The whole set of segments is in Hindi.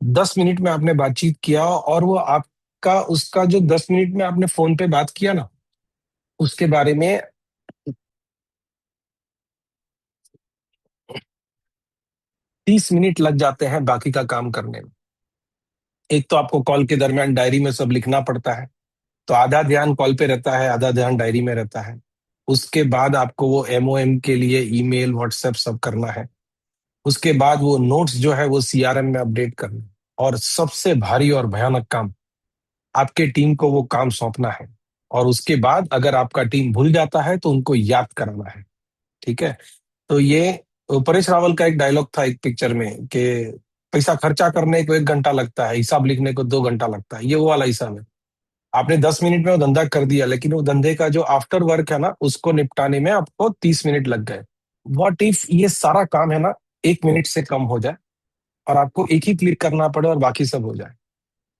10 मिनट में आपने बातचीत किया और वो आपका उसका जो 10 मिनट में आपने फोन पे बात किया ना, उसके बारे में 30 मिनट लग जाते हैं बाकी का काम करने में। एक तो आपको कॉल के दरमियान डायरी में सब लिखना पड़ता है, तो आधा ध्यान कॉल पे रहता है, आधा ध्यान डायरी में रहता है। उसके बाद आपको वो एमओएम के लिए ईमेल व्हाट्सएप सब करना है। उसके बाद वो नोट्स जो है वो सीआरएम में अपडेट करना है। और सबसे भारी और भयानक काम, आपके टीम को वो काम सौंपना है। और उसके बाद अगर आपका टीम भूल जाता है तो उनको याद कराना है। ठीक है। तो ये परेश रावल का एक डायलॉग था एक पिक्चर में कि पैसा खर्चा करने को 1 घंटा लगता है, हिसाब लिखने को 2 घंटा लगता है। ये वो वाला हिसाब है। आपने 10 मिनट में वो धंधा कर दिया, लेकिन वो धंधे का जो आफ्टर वर्क है ना, उसको निपटाने में आपको 30 मिनट लग गए। व्हाट इफ ये सारा काम है ना 1 मिनट से कम हो जाए और आपको एक ही क्लिक करना पड़े और बाकी सब हो जाए।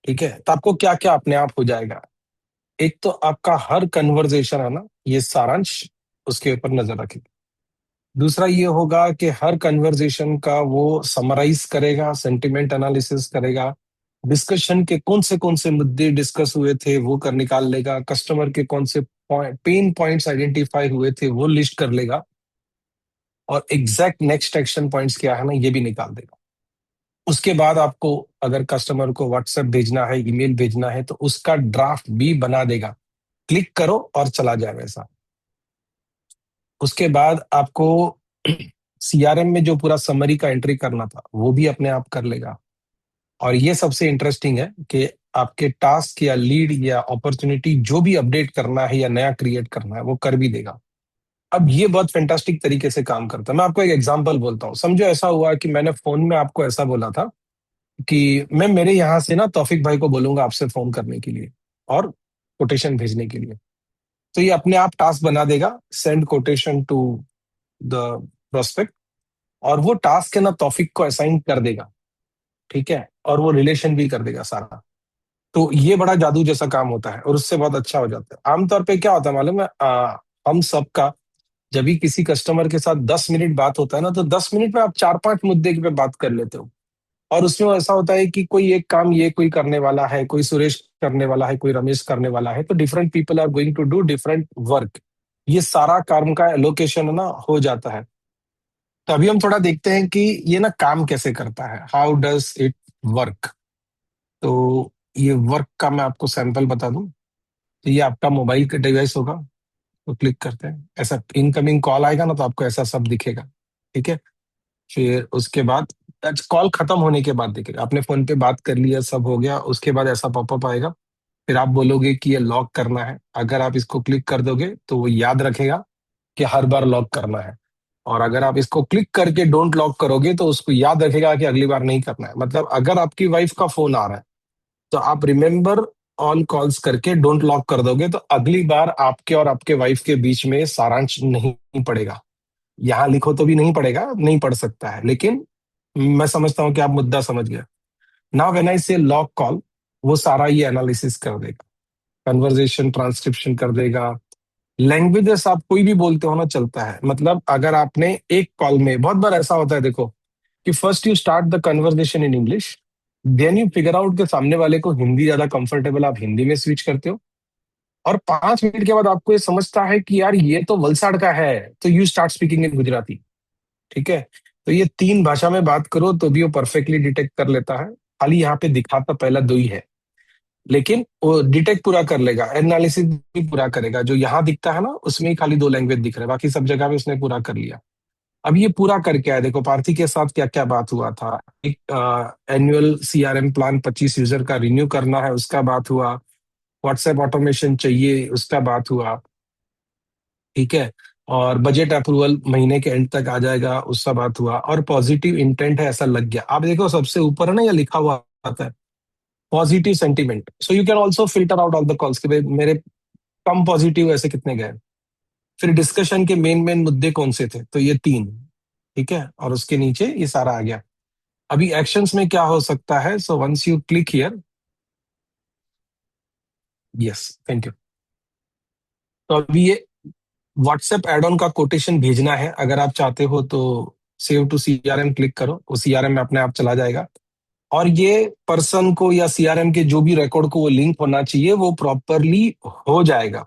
ठीक है, तो आपको क्या क्या अपने आप हो जाएगा। एक तो आपका हर कन्वर्जेशन है ना, ये सारांश उसके ऊपर नजर रखेगा। दूसरा ये होगा कि हर कन्वर्जेशन का वो समराइज करेगा, सेंटिमेंट एनालिसिस करेगा, डिस्कशन के कौन से मुद्दे डिस्कस हुए थे वो कर निकाल लेगा, कस्टमर के कौन से पेन पॉइंट्स आइडेंटिफाई हुए थे वो लिस्ट कर लेगा, और एग्जैक्ट नेक्स्ट एक्शन पॉइंट्स क्या है ना ये भी निकाल देगा। उसके बाद आपको अगर कस्टमर को व्हाट्सएप भेजना है, ईमेल भेजना है, तो उसका ड्राफ्ट भी बना देगा। क्लिक करो और चला जाए वैसा। उसके बाद आपको सीआरएम में जो पूरा समरी का एंट्री करना था वो भी अपने आप कर लेगा। और ये सबसे इंटरेस्टिंग है कि आपके टास्क या लीड या अपॉर्चुनिटी जो भी अपडेट करना है या नया क्रिएट करना है वो कर भी देगा। अब ये बहुत फैंटास्टिक तरीके से काम करता है। मैं आपको एक एग्जांपल बोलता हूँ। समझो ऐसा हुआ कि मैंने फोन में आपको ऐसा बोला था कि मैं मेरे यहाँ से ना तौफिक भाई को बोलूंगा आपसे फोन करने के लिए और कोटेशन भेजने के लिए। तो ये अपने आप टास्क बना देगा, send quotation to the prospect. और वो टास्क है ना तौफिक को असाइन कर देगा। ठीक है, और वो रिलेशन भी कर देगा सारा। तो ये बड़ा जादू जैसा काम होता है और उससे बहुत अच्छा हो जाता है। आमतौर पे क्या होता है मालूम है, हम सबका जब भी किसी कस्टमर के साथ 10 मिनट बात होता है ना, तो 10 मिनट में आप 4-5 मुद्दे पे बात कर लेते हो। और उसमें ऐसा होता है कि कोई एक काम ये कोई करने वाला है, कोई सुरेश करने वाला है, कोई रमेश करने वाला है, तो different people are going to do different work. ये सारा काम का एलोकेशन ना हो जाता है। तो अभी हम थोड़ा देखते हैं कि ये ना काम कैसे करता है, हाउ डज इट वर्क। तो ये वर्क का मैं आपको सैंपल बता दूं। तो ये आपका मोबाइल का डिवाइस होगा। तो क्लिक करते हैं, ऐसा इनकमिंग कॉल आएगा ना तो आपको ऐसा सब दिखेगा। ठीक है। फिर उसके बाद टच कॉल खत्म होने के बाद दिखेगा, आपने फोन पे बात कर लिया, सब हो गया, उसके बाद ऐसा पॉपअप आएगा। फिर आप बोलोगे कि ये लॉक करना है। अगर आप इसको क्लिक कर दोगे तो वो याद रखेगा कि हर बार लॉक करना है। और अगर आप इसको क्लिक करके डोंट लॉक करोगे तो उसको याद रखेगा कि अगली बार नहीं करना है। मतलब अगर आपकी वाइफ का फोन आ रहा है तो आप रिमेंबर ऑल कॉल्स करके डोंट लॉक कर दोगे तो अगली बार आपके और आपके वाइफ के बीच में सारांश नहीं पड़ेगा। यहाँ लिखो तो भी नहीं पड़ेगा, नहीं पढ़ सकता है, लेकिन मैं समझता हूँ कि आप मुद्दा समझ गए। नाउ व्हेन आई से लॉक कॉल, वो सारा ये एनालिसिस कर देगा, कन्वर्जेशन ट्रांसक्रिप्शन कर देगा। लैंग्वेजेस आप कोई भी बोलते हो ना चलता है। मतलब अगर आपने एक कॉल में, बहुत बार ऐसा होता है देखो, कि first you start the conversation in English, then you figure out के सामने वाले को हिंदी ज्यादा कंफर्टेबल, आप हिंदी में स्विच करते हो। और 5 मिनट के बाद आपको ये समझता है कि यार ये तो वलसाड़ का है, तो you start speaking in Gujarati. ठीक है। तो ये 3 भाषा में बात करो तो भी वो परफेक्टली डिटेक्ट कर लेता है। खाली यहाँ पे दिखाता पहला दो ही है, लेकिन वो डिटेक्ट पूरा कर लेगा, एनालिसिस भी पूरा करेगा। जो यहाँ दिखता है ना उसमें ही खाली 2 लैंग्वेज दिख रहा है, बाकी सब जगह पे उसने पूरा कर लिया। अब ये पूरा करके आया, देखो पार्थी के साथ क्या क्या बात हुआ था। एक एनुअल सीआरएम प्लान 25 यूजर का रिन्यू करना है उसका बात हुआ। व्हाट्सएप ऑटोमेशन चाहिए उसका बात हुआ। ठीक है। और बजट अप्रूवल महीने के एंड तक आ जाएगा उसका बात हुआ। और पॉजिटिव इंटेंट है ऐसा लग गया। आप देखो सबसे ऊपर है ना, ये लिखा हुआ आता है positive sentiment. So you can also filter out all the calls कि भाई मेरे कम पॉजिटिव ऐसे कितने गए। फिर डिस्कशन के मेन मेन मुद्दे कौन से थे, तो ये 3। ठीक है, और उसके नीचे ये सारा आ गया। अभी एक्शंस में क्या हो सकता है, so once you click here, yes thank you. तो अभी ये व्हाट्सएप एड ऑन का कोटेशन भेजना है, अगर आप चाहते हो तो सेव टू सीआरएम क्लिक करो, वो सीआरएम में अपने आप चला जाएगा। और ये पर्सन को या सीआरएम के जो भी रिकॉर्ड को वो लिंक होना चाहिए वो प्रॉपरली हो जाएगा।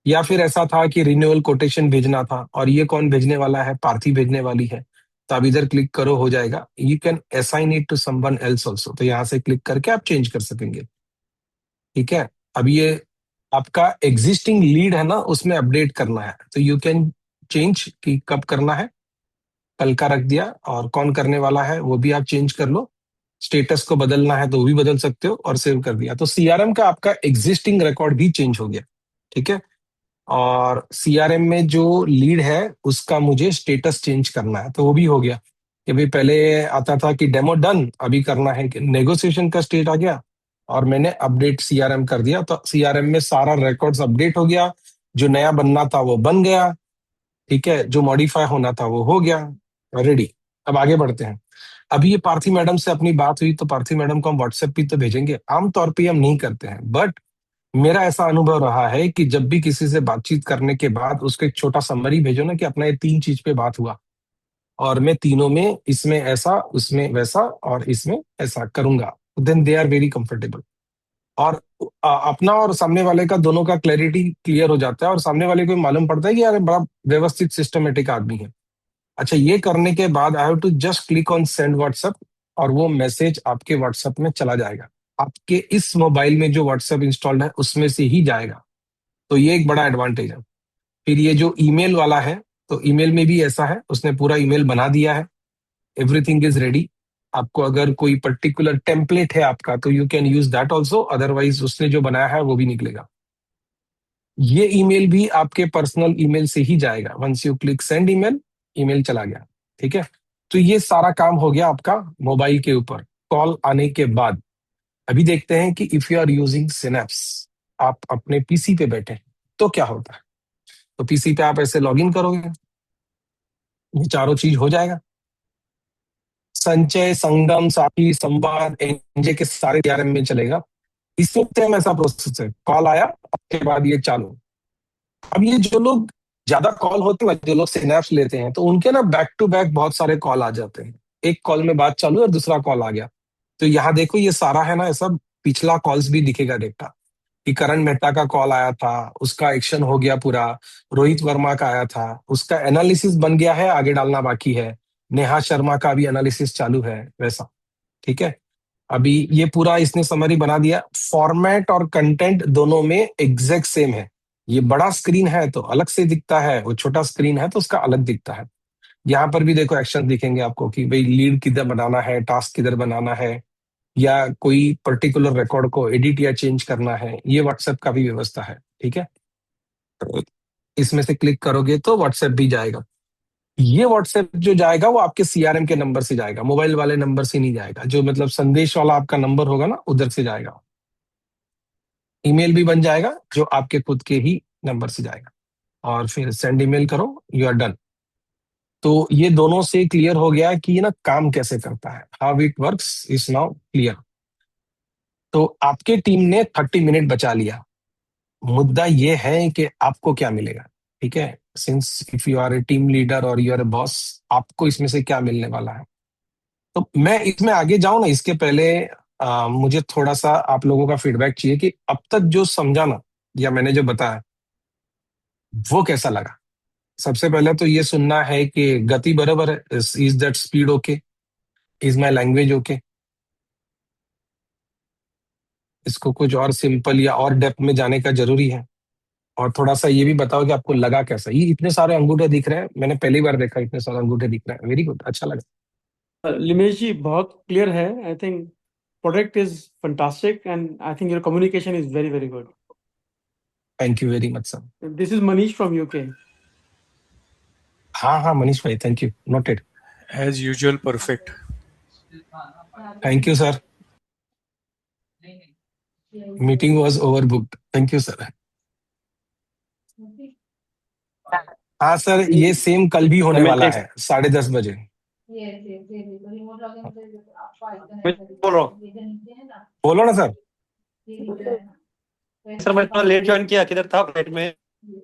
या फिर ऐसा था कि रिन्यूअल कोटेशन भेजना था और ये कौन भेजने वाला है, पार्थी भेजने वाली है, तो आप इधर क्लिक करो, हो जाएगा। You can assign it to someone else also, तो यहाँ से क्लिक करके आप चेंज कर सकेंगे। ठीक है। अब ये आपका एग्जिस्टिंग लीड है ना, उसमें अपडेट करना है, तो यू कैन चेंज कि कब करना है। कल का रख दिया, और कौन करने वाला है वो भी आप चेंज कर लो। स्टेटस को बदलना है तो वो भी बदल सकते हो, और सेव कर दिया, तो सीआरएम का आपका एग्जिस्टिंग रिकॉर्ड भी चेंज हो गया। ठीक है। और सीआरएम में जो लीड है उसका मुझे स्टेटस चेंज करना है, तो वो भी हो गया। कि भाई पहले आता था कि डेमो डन, अभी करना है कि नेगोशिएशन का स्टेट आ गया, और मैंने अपडेट सीआरएम कर दिया, तो सीआरएम में सारा रिकॉर्ड्स अपडेट हो गया। जो नया बनना था वो बन गया। ठीक है। जो मॉडिफाई होना था वो हो गया। रेडी। अब आगे बढ़ते हैं। अभी ये पार्थी मैडम से अपनी बात हुई, तो पार्थी मैडम को हम व्हाट्सएप पे तो भेजेंगे, आमतौर पे हम नहीं करते हैं, बट मेरा ऐसा अनुभव रहा है कि जब भी किसी से बातचीत करने के बाद उसको एक छोटा समरी भेजो ना कि अपना ये 3 चीज पे बात हुआ, और मैं तीनों में, इसमें ऐसा, उसमें वैसा, और इसमें ऐसा करूंगा, then they are very comfortable. और अपना और सामने वाले का दोनों का क्लैरिटी क्लियर हो जाता है, और सामने वाले को मालूम पड़ता है कि यार बड़ा व्यवस्थित सिस्टमेटिक आदमी है। अच्छा, ये करने के बाद I have to just click on send WhatsApp, और वो मैसेज आपके व्हाट्सएप में चला जाएगा। आपके इस मोबाइल में जो व्हाट्सएप इंस्टॉल्ड है उसमें से ही जाएगा। तो ये एक बड़ा एडवांटेज है। फिर ये जो ईमेल वाला है, तो ईमेल में भी ऐसा है, उसने पूरा ईमेल बना दिया है। Everything is ready. आपको अगर कोई पर्टिकुलर टेम्पलेट है आपका, तो you can use that also, otherwise उसने जो बनाया है वो भी निकलेगा। ये ईमेल भी आपके पर्सनल ईमेल से ही जाएगा। Once you click send email, email चला गया। ठीक है। तो ये सारा काम हो गया आपका मोबाइल के ऊपर कॉल आने के बाद। अभी देखते हैं कि if you are using Synapse, आप अपने पीसी पे बैठे हैं, तो क्या होता है। तो पीसी पे आप ऐसे लॉगिन करोगे, ये चारों चीज हो जाएगा। संचय, संगम, साथी, संवाद, एनजे के सारे सीआरएम में चलेगा। इससे सेम ऐसा प्रोसेस है, कॉल आया उसके बाद ये चालू। अब ये जो लोग ज्यादा कॉल होते हैं, जो लोग सिनैप्स लेते हैं, तो उनके ना बैक टू बैक बहुत सारे कॉल आ जाते हैं। एक कॉल में बात चालू है और दूसरा कॉल आ गया। तो यहाँ देखो ये सारा है ना, ये सब पिछला कॉल्स भी दिखेगा डेटा, कि करण मेहता का कॉल आया था, उसका एक्शन हो गया पूरा। रोहित वर्मा का आया था, उसका एनालिसिस बन गया है, आगे डालना बाकी है। नेहा शर्मा का भी एनालिसिस चालू है, वैसा। ठीक है। अभी ये पूरा इसने समरी बना दिया। फॉर्मेट और कंटेंट दोनों में एग्जैक्ट सेम है। ये बड़ा स्क्रीन है तो अलग से दिखता है, वो छोटा स्क्रीन है तो उसका अलग दिखता है। यहाँ पर भी देखो एक्शन दिखेंगे आपको कि भाई लीड किधर बनाना है, टास्क किधर बनाना है, या कोई पर्टिकुलर रिकॉर्ड को एडिट या चेंज करना है, ये व्हाट्सएप का भी व्यवस्था है। ठीक है। तो इसमें से क्लिक करोगे तो व्हाट्सएप भी जाएगा। ये व्हाट्सएप जो जाएगा वो आपके सीआरएम के नंबर से जाएगा, मोबाइल वाले नंबर से नहीं जाएगा। जो मतलब संदेश वाला आपका नंबर होगा ना, उधर से जाएगा। ईमेल भी बन जाएगा जो आपके खुद के ही नंबर से जाएगा, और फिर सेंड ईमेल करो, यू आर डन। तो ये दोनों से क्लियर हो गया कि ये ना काम कैसे करता है, how it works is now clear. तो आपके टीम ने 30 मिनट बचा लिया। मुद्दा ये है कि आपको क्या मिलेगा। ठीक है। Since if you are a team leader और यू आर ए बॉस, आपको इसमें से क्या मिलने वाला है। तो मैं इसमें आगे जाऊं ना, इसके पहले मुझे थोड़ा सा आप लोगों का फीडबैक चाहिए कि अब तक जो समझा ना, या मैंने जो बताया, वो कैसा लगा। सबसे पहले तो ये सुनना है कि गति बराबर है, is that speed okay, is my language okay. इसको कुछ और सिंपल या और डेप्थ में जाने का जरूरी है। और थोड़ा सा ये भी बताओ कि आपको लगा कैसा। ये इतने सारे अंगूठे दिख रहे हैं, मैंने पहली बार देखा इतने सारे अंगूठे दिख रहे हैं। वेरी गुड, अच्छा लगा। लिमेश जी बहुत क्लियर है। I think product is fantastic and I think your communication is very very good. Thank you very much sir. This is Manish from UK. हाँ हाँ मनीष भाई, thank you, noted. As usual, perfect. Thank you sir. Meeting was over booked, thank you sir. हाँ सर, ये सेम कल भी होने वाला है 10:30 बजे। बोल रहा हूँ बोलो ना सर। सर, मैं थोड़ा लेट ज्वाइन किया, किधर था फ्लाइट में,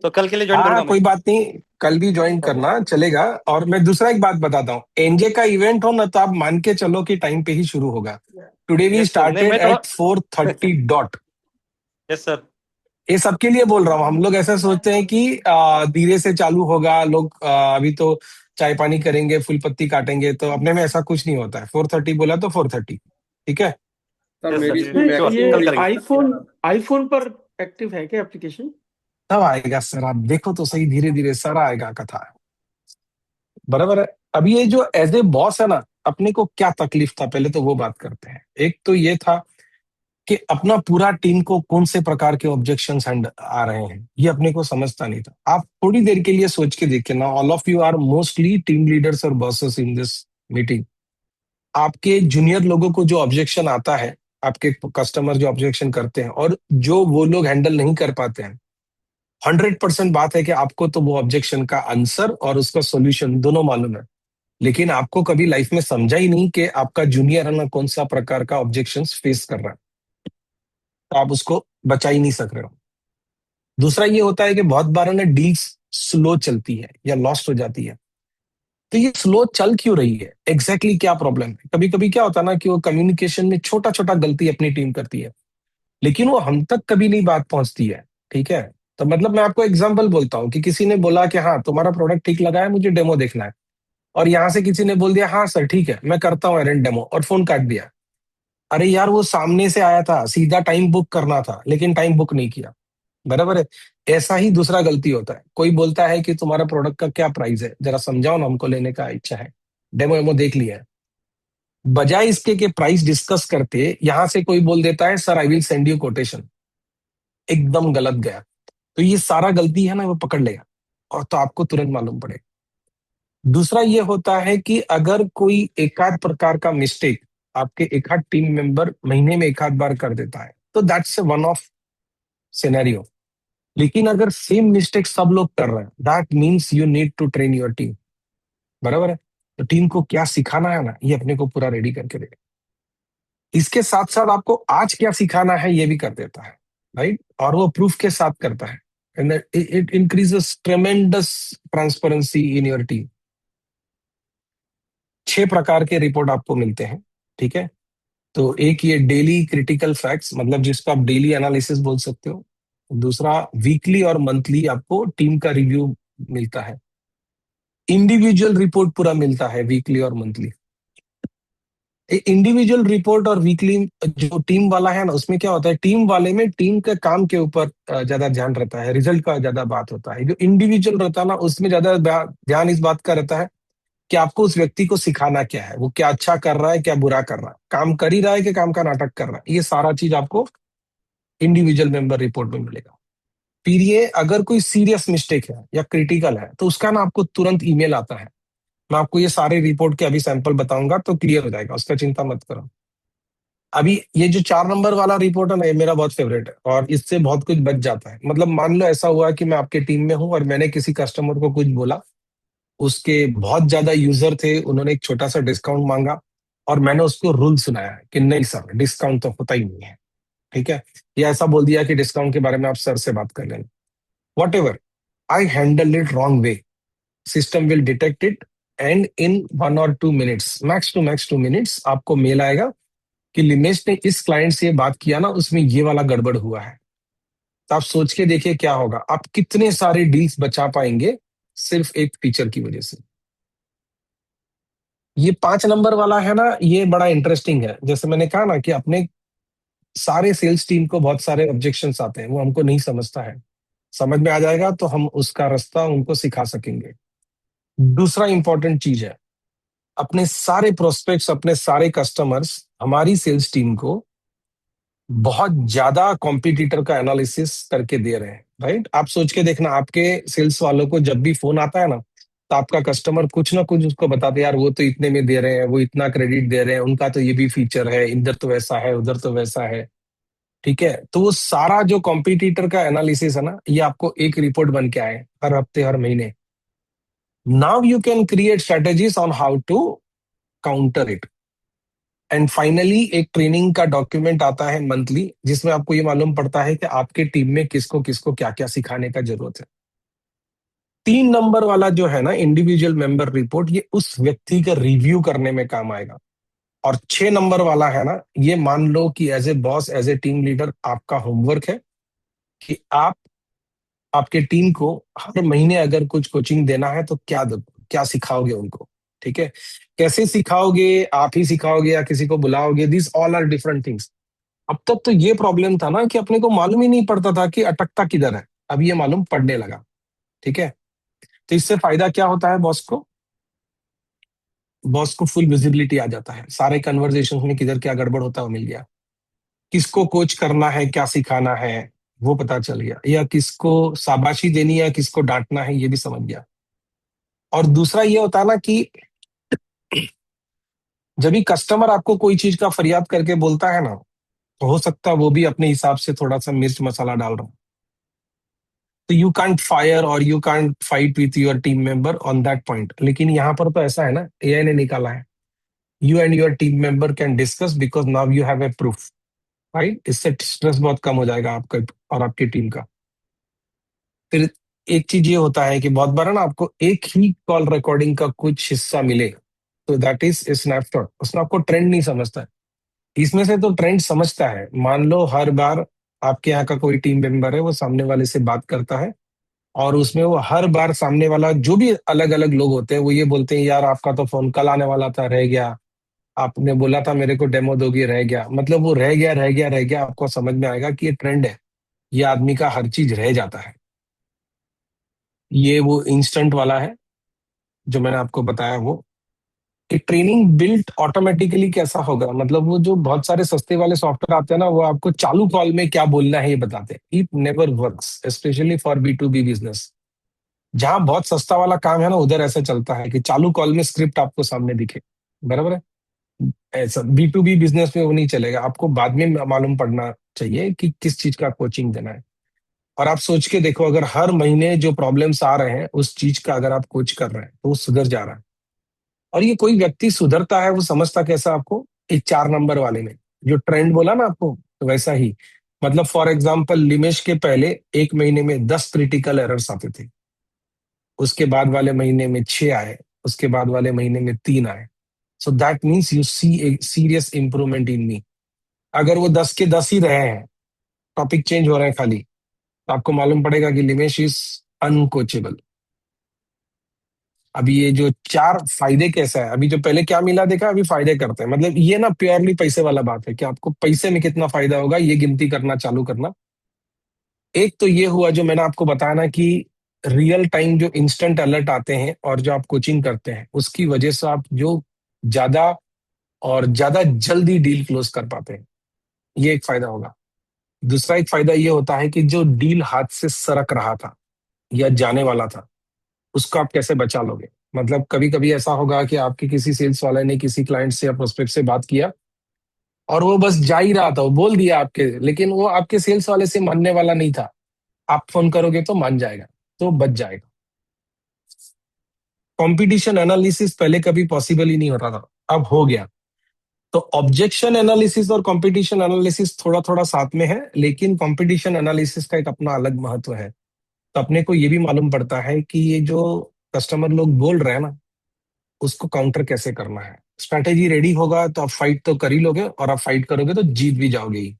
तो कल के लिए ज्वाइन हाँ करूंगा हाँ, कोई मैं। बात नहीं, कल भी ज्वाइन करना चलेगा। और मैं दूसरा एक बात बताता हूँ, एनजे का इवेंट हो ना, तो आप मान के चलो कि टाइम पे ही शुरू होगा। Today we Yes, sir. नहीं, स्टार्टेड मैं एट 4:30 डॉट। Yes sir. ये सबके लिए बोल रहा हूँ। हम लोग ऐसा सोचते हैं कि धीरे से चालू होगा, लोग अभी तो चाय पानी करेंगे, फुल पत्ती काटेंगे, तो अपने में ऐसा कुछ नहीं होता है। 4:30 बोला तो 4:30, ठीक है। सर यस मेरी सर, भी श्योर, ये कल वैक्सीन करेंगे। आईफोन पर एक्टिव है क्या एप्लीकेशन? तब आएगा सर, आप देखो तो सही, धीरे धीरे सर आएगा कथा। बराबर है। अभी ये जो एज ए बॉस है ना, अपने को क्या तकलीफ था पहले तो वो बात करते हैं। एक तो ये था कि अपना पूरा टीम को कौन से प्रकार के ऑब्जेक्शंस आ रहे हैं, ये अपने को समझता नहीं था। आप थोड़ी देर के लिए सोच के देखिए ना, all of you are mostly team leaders और बॉसेस इन दिस मीटिंग। आपके जूनियर लोगों को जो ऑब्जेक्शन आता है, आपके कस्टमर जो ऑब्जेक्शन करते हैं और जो वो लोग हैंडल नहीं कर पाते हैं, 100% बात है कि आपको तो वो ऑब्जेक्शन का आंसर और उसका सॉल्यूशन दोनों मालूम है, लेकिन आपको कभी लाइफ में समझा ही नहीं कि आपका जूनियर है ना कौन सा प्रकार का ऑब्जेक्शन फेस कर रहा है, तो आप उसको बचा ही नहीं सक रहे हो। दूसरा ये होता है कि बहुत बार ना डील्स स्लो चलती है या लॉस्ट हो जाती है। तो ये स्लो चल क्यों रही है, एग्जैक्टली क्या प्रॉब्लम है? कभी कभी क्या होता है ना कि वो कम्युनिकेशन में छोटा छोटा गलती अपनी टीम करती है, लेकिन वो हम तक कभी नहीं बात पहुंचती है, ठीक है। तो मतलब मैं आपको एग्जांपल बोलता हूँ कि किसी ने बोला कि हाँ तुम्हारा प्रोडक्ट ठीक लगा है, मुझे डेमो देखना है, और यहाँ से किसी ने बोल दिया हाँ सर ठीक है मैं करता हूँ एरेंट डेमो, और फोन काट दिया। अरे यार वो सामने से आया था, सीधा टाइम बुक करना था, लेकिन टाइम बुक नहीं किया। बराबर है। ऐसा ही दूसरा गलती होता है, कोई बोलता है कि तुम्हारा प्रोडक्ट का क्या प्राइस है, जरा समझाओ ना, हमको लेने का इच्छा है, डेमो वेमो देख लिया है। बजाय इसके कि प्राइस डिस्कस करते, यहां से कोई बोल देता है sir I will send you quotation. एकदम गलत गया। तो ये सारा गलती है ना वो पकड़ लेगा, और तो आपको तुरंत मालूम पड़ेगा। दूसरा ये होता है कि अगर कोई एकाध प्रकार का मिस्टेक आपके एक आध टीम मेंबर महीने में एक आध बार कर देता है, तो दैट्स वन ऑफ सिनेरियो। लेकिन अगर सेम मिस्टेक सब लोग कर रहे हैं, that means you need to train your team. बराबर है। तो टीम को क्या सिखाना है ना, ये अपने को पूरा रेडी करके देगा। इसके साथ साथ आपको आज क्या सिखाना है ये भी कर देता है, राइट। और वो प्रूफ के साथ करता है, and it increases ट्रेमेंडस transparency in your team. 6 प्रकार के रिपोर्ट आपको मिलते हैं, ठीक है। तो एक ये डेली क्रिटिकल फैक्ट्स, मतलब जिसको आप डेली एनालिसिस बोल सकते हो। दूसरा वीकली और मंथली आपको टीम का रिव्यू मिलता है। इंडिविजुअल रिपोर्ट पूरा मिलता है वीकली और मंथली। इंडिविजुअल रिपोर्ट और वीकली जो टीम वाला है ना, उसमें क्या होता है, टीम वाले में टीम के काम के ऊपर ज्यादा ध्यान रहता है, रिजल्ट का ज्यादा बात होता है। जो इंडिविजुअल रहता है ना, उसमें ज्यादा ध्यान इस बात का रहता है कि आपको उस व्यक्ति को सिखाना क्या है, वो क्या अच्छा कर रहा है क्या बुरा कर रहा है, काम कर ही रहा है कि काम का नाटक कर रहा है। ये सारा चीज आपको इंडिविजुअल मेंबर रिपोर्ट में मिलेगा। फिर ये अगर कोई सीरियस मिस्टेक है या क्रिटिकल है, तो उसका ना आपको तुरंत ईमेल आता है। मैं आपको ये सारे रिपोर्ट के अभी सैंपल बताऊंगा तो क्लियर हो जाएगा, उसका चिंता मत करो। अभी ये जो 4 नंबर वाला रिपोर्ट है ना, ये मेरा बहुत फेवरेट है, और इससे बहुत कुछ बच जाता है। मतलब मान लो ऐसा हुआ कि मैं आपके टीम में हूं और मैंने किसी कस्टमर को कुछ बोला, उसके बहुत ज्यादा यूजर थे, उन्होंने एक छोटा सा डिस्काउंट मांगा, और मैंने उसको रूल सुनाया कि नहीं सर डिस्काउंट तो होता ही नहीं है, ठीक है। या ऐसा बोल दिया कि डिस्काउंट के बारे में आप सर से बात कर लेना। What ever, I handle it wrong way, system will detect it, and in 1 और 2 मिनट्स, मैक्स टू मिनट्स आपको मेल आएगा कि लिनेश ने इस क्लाइंट से ये बात किया ना, उसमें ये वाला गड़बड़ हुआ है। तो आप सोच के देखिए क्या होगा, आप कितने सारे डील्स बचा पाएंगे सिर्फ एक फीचर की वजह से। ये 5 नंबर वाला है ना, ये बड़ा इंटरेस्टिंग है। जैसे मैंने कहा ना कि अपने सारे सेल्स टीम को बहुत सारे ऑब्जेक्शंस आते हैं, वो हमको नहीं समझता है। समझ में आ जाएगा तो हम उसका रास्ता उनको सिखा सकेंगे। दूसरा इंपॉर्टेंट चीज है, अपने सारे प्रोस्पेक्ट्स, अपने सारे कस्टमर्स हमारी सेल्स टीम को बहुत ज्यादा कॉम्पिटिटर का एनालिसिस करके दे रहे हैं, राइट। आप सोच के देखना, आपके सेल्स वालों को जब भी फोन आता है ना, तो आपका कस्टमर कुछ ना कुछ उसको बताते, यार वो तो इतने में दे रहे हैं, वो इतना क्रेडिट दे रहे हैं, उनका तो ये भी फीचर है, इधर तो वैसा है उधर तो वैसा है, ठीक है। तो वो सारा जो कॉम्पिटिटर का एनालिसिस है ना, ये आपको एक रिपोर्ट बन के आए हर हफ्ते हर महीने। Now you can create strategies on how to counter it. And finally एक ट्रेनिंग का डॉक्यूमेंट आता है मंथली, जिसमें आपको ये मालूम पड़ता है कि आपके टीम में किसको किसको क्या क्या सिखाने का जरूरत है। 3 नंबर वाला जो है ना इंडिविजुअल मेंबर रिपोर्ट, ये उस व्यक्ति का रिव्यू करने में काम आएगा। और 6 नंबर वाला है ना, ये मान लो कि as a boss, as a team leader, आपका होमवर्क है कि आप आपके टीम को हर महीने अगर कुछ कोचिंग देना है तो क्या सिखाओगे उनको। ठीक है, कैसे सिखाओगे, आप ही सिखाओगे या किसी को बुलाओगे, this all are different things. अब तक तो ये प्रॉब्लम था ना कि अपने को मालूम ही नहीं पड़ता था कि अटकता किधर है, अब ये मालूम पड़ने लगा। ठीक है, तो इससे फायदा क्या होता है बॉस को फुल विजिबिलिटी आ जाता है, सारे कन्वर्सेशन में किधर क्या गड़बड़ होता है वो मिल गया, किसको कोच करना है, क्या सिखाना है वो पता चल गया, या किसको शाबाशी देनी है, किसको डांटना है ये भी समझ गया। और दूसरा ये होता है ना कि जब भी कस्टमर आपको कोई चीज का फरियाद करके बोलता है ना, तो हो सकता है वो भी अपने हिसाब से थोड़ा सा मिर्च मसाला डाल रहा हो। तो यू कांट फायर और you can't fight with your team member on that point. लेकिन यहाँ पर तो ऐसा है ना, एआई ने निकाला है, you and your team member can discuss because now you have a proof, right. इससे स्ट्रेस बहुत कम हो जाएगा आपका और आपकी टीम का। फिर एक चीज ये होता है कि बहुत बार ना आपको एक ही कॉल रिकॉर्डिंग का कुछ हिस्सा मिले, तो दैट इज स्नैपशॉट, उसमें आपको ट्रेंड नहीं समझता है। इसमें से तो ट्रेंड समझता है। मान लो हर बार आपके यहाँ का कोई टीम मेंबर है, वो सामने वाले से बात करता है, और उसमें वो हर बार सामने वाला जो भी अलग अलग लोग होते हैं वो ये बोलते हैं, यार आपका तो फोन कल आने वाला था, रह गया, आपने बोला था मेरे को डेमो दोगे, रह गया। मतलब वो रह गया रह गया रह गया, आपको समझ में आएगा कि ये ट्रेंड है, ये आदमी का हर चीज रह जाता है। ये वो इंस्टेंट वाला है जो मैंने आपको बताया, वो कि ट्रेनिंग बिल्ट ऑटोमेटिकली कैसा होगा। मतलब वो जो बहुत सारे सस्ते वाले सॉफ्टवेयर आते हैं ना, वो आपको चालू कॉल में क्या बोलना है ये बताते हैं। It never works specially for B2B business. जहां बहुत सस्ता वाला काम है ना, उधर ऐसा चलता है कि चालू कॉल में स्क्रिप्ट आपको सामने दिखे, बराबर है। ऐसा B2B बिजनेस में वो नहीं चलेगा, आपको बाद में मालूम पड़ना चाहिए कि किस चीज का कोचिंग देना है। और आप सोच के देखो, अगर हर महीने जो प्रॉब्लम्स आ रहे हैं उस चीज का अगर आप कोच कर रहे हैं तो वो सुधर जा रहा है। और ये कोई व्यक्ति सुधरता है, वो समझता कैसा आपको, एक 4 नंबर वाले में जो ट्रेंड बोला ना आपको, तो वैसा ही। मतलब फॉर एग्जाम्पल, लिमेश के पहले एक महीने में 10 क्रिटिकल एरर्स आते थे, उसके बाद वाले महीने में 6 आए, उसके बाद वाले महीने में 3 आए। So that means you see a serious improvement in me. अगर वो 10 के 10 ही रहे हैं, टॉपिक चेंज हो रहे हैं खाली, तो आपको मालूम पड़ेगा कि लिमेश इज अनकोचेबल। अभी ये जो 4 फायदे कैसा है, अभी जो पहले क्या मिला देखा, अभी फायदे करते हैं। मतलब ये ना प्योरली पैसे वाला बात है कि आपको पैसे में कितना फायदा होगा ये गिनती करना चालू करना। एक तो ये हुआ जो मैंने आपको बताया ना कि रियल टाइम जो इंस्टेंट अलर्ट आते हैं और जो आप कोचिंग करते हैं, उसकी वजह से आप जो ज्यादा और ज्यादा जल्दी डील क्लोज कर पाते हैं, ये एक फायदा होगा। दूसरा एक फायदा ये होता है कि जो डील हाथ से सरक रहा था या जाने वाला था, उसको आप कैसे बचा लोगे। मतलब कभी कभी ऐसा होगा कि आपके किसी सेल्स वाले ने किसी क्लाइंट से या प्रोस्पेक्ट से बात किया, और वो बस जा ही रहा था, वो बोल दिया आपके, लेकिन वो आपके सेल्स वाले से मानने वाला नहीं था। आप फोन करोगे तो मान जाएगा, तो बच जाएगा। कंपटीशन एनालिसिस पहले कभी पॉसिबल ही नहीं होता था, अब हो गया। तो ऑब्जेक्शन एनालिसिस और कंपटीशन एनालिसिस थोड़ा थोड़ा साथ में है, लेकिन कंपटीशन एनालिसिस का एक अपना अलग महत्व है। तो अपने को ये भी मालूम पड़ता है कि ये जो कस्टमर लोग बोल रहे हैं ना, उसको काउंटर कैसे करना है। स्ट्रैटेजी रेडी होगा तो आप फाइट तो कर ही लोगे, और आप फाइट करोगे तो जीत भी जाओगे ही।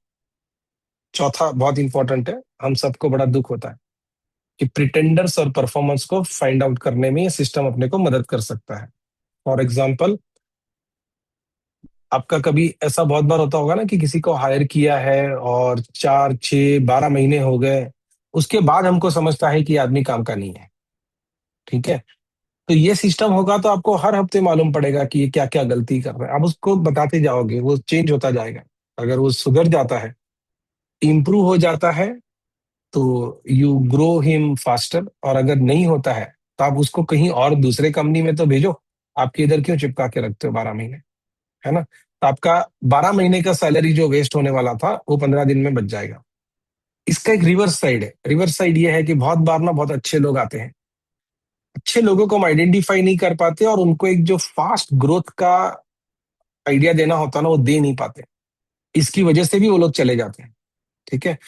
चौथा बहुत इंपॉर्टेंट है, हम सबको बड़ा दुख होता है कि प्रिटेंडर्स और परफॉर्मेंस को फाइंड आउट करने में ये सिस्टम अपने को मदद कर सकता है। फॉर एग्जाम्पल, आपका कभी ऐसा बहुत बार होता होगा ना कि किसी को हायर किया है और 4 6 12 महीने हो गए, उसके बाद हमको समझता है कि ये आदमी काम का नहीं है। ठीक है, तो ये सिस्टम होगा तो आपको हर हफ्ते मालूम पड़ेगा कि ये क्या क्या गलती कर रहा है, आप उसको बताते जाओगे, वो चेंज होता जाएगा। अगर वो सुधर जाता है, इम्प्रूव हो जाता है, तो यू ग्रो हिम फास्टर। और अगर नहीं होता है तो आप उसको कहीं और दूसरे कंपनी में तो भेजो, आपके इधर क्यों चिपका के रखते हो 12 महीने, है ना। तो आपका 12 महीने का सैलरी जो वेस्ट होने वाला था वो 15 दिन में बच जाएगा। इसका एक रिवर्स साइड है। रिवर्स साइड ये है कि बहुत बार ना बहुत अच्छे लोग आते हैं, अच्छे लोगों को हम आइडेंटिफाई नहीं कर पाते, और उनको एक जो फास्ट ग्रोथ का आइडिया देना होता है ना, वो दे नहीं पाते। इसकी वजह से भी वो लोग चले जाते हैं। ठीक है,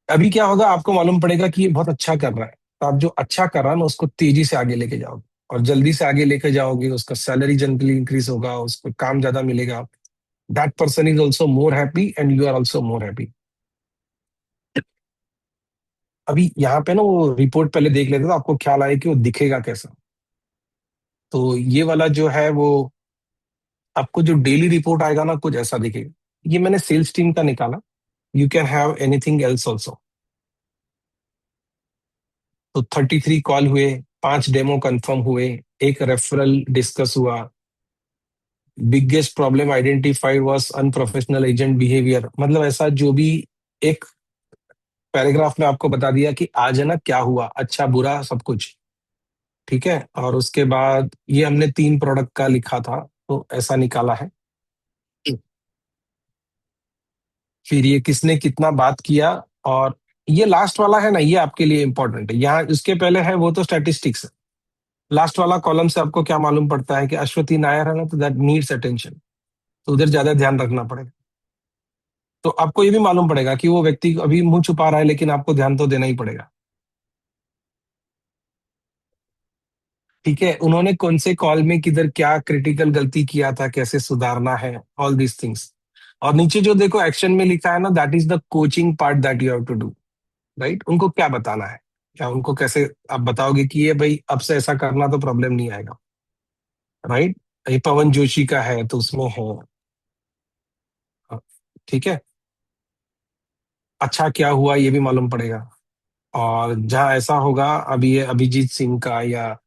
अभी क्या होगा, आपको मालूम पड़ेगा कि ये बहुत अच्छा कर रहा है, तो आप जो अच्छा कर रहा है ना उसको तेजी से आगे लेके जाओगे, और जल्दी से आगे लेके जाओगे, उसका सैलरी जनरली इंक्रीज होगा, उसको काम ज्यादा मिलेगा, that person is also more happy and you are also more happy. अभी यहाँ पे ना वो रिपोर्ट पहले देख लेते तो आपको ख्याल आए कि वो दिखेगा कैसा। तो ये वाला जो है वो आपको जो डेली रिपोर्ट आएगा ना कुछ ऐसा दिखेगा। ये मैंने सेल्स टीम का निकाला, you can have anything else also. तो 33 कॉल हुए, 5 डेमो कंफर्म हुए, एक रेफरल डिस्कस हुआ। Biggest problem identified was unprofessional agent behaviour, मतलब ऐसा जो भी एक पैराग्राफ में आपको बता दिया कि आज है ना क्या हुआ, अच्छा बुरा सब कुछ। ठीक है, और उसके बाद ये हमने 3 प्रोडक्ट का लिखा था तो ऐसा निकाला है। फिर ये किसने कितना बात किया, और ये लास्ट वाला है ना, ये आपके लिए इंपॉर्टेंट है। यहाँ इसके पहले है वो तो स्टैटिस्टिक्स है। लास्ट वाला कॉलम से आपको क्या मालूम पड़ता है कि अश्वती नायर है ना, तो दैट नीड्स अटेंशन, तो उधर ज्यादा ध्यान रखना पड़ेगा। तो आपको ये भी मालूम पड़ेगा कि वो व्यक्ति अभी मुंह छुपा रहा है, लेकिन आपको ध्यान तो देना ही पड़ेगा। ठीक है, उन्होंने कौन से कॉल में किधर क्या क्रिटिकल गलती किया था, कैसे सुधारना है, ऑल दीज थिंग्स। और नीचे जो देखो एक्शन में लिखा है ना, that is the coaching part that you have to do. Right, उनको क्या बताना है, क्या उनको कैसे आप बताओगे कि ये भाई अब से ऐसा करना तो प्रॉब्लम नहीं आएगा। राइट, ये पवन जोशी का है तो उसमें है। हाँ, ठीक है, अच्छा क्या हुआ ये भी मालूम पड़ेगा। और जहां ऐसा होगा, अभी ये अभिजीत सिंह का या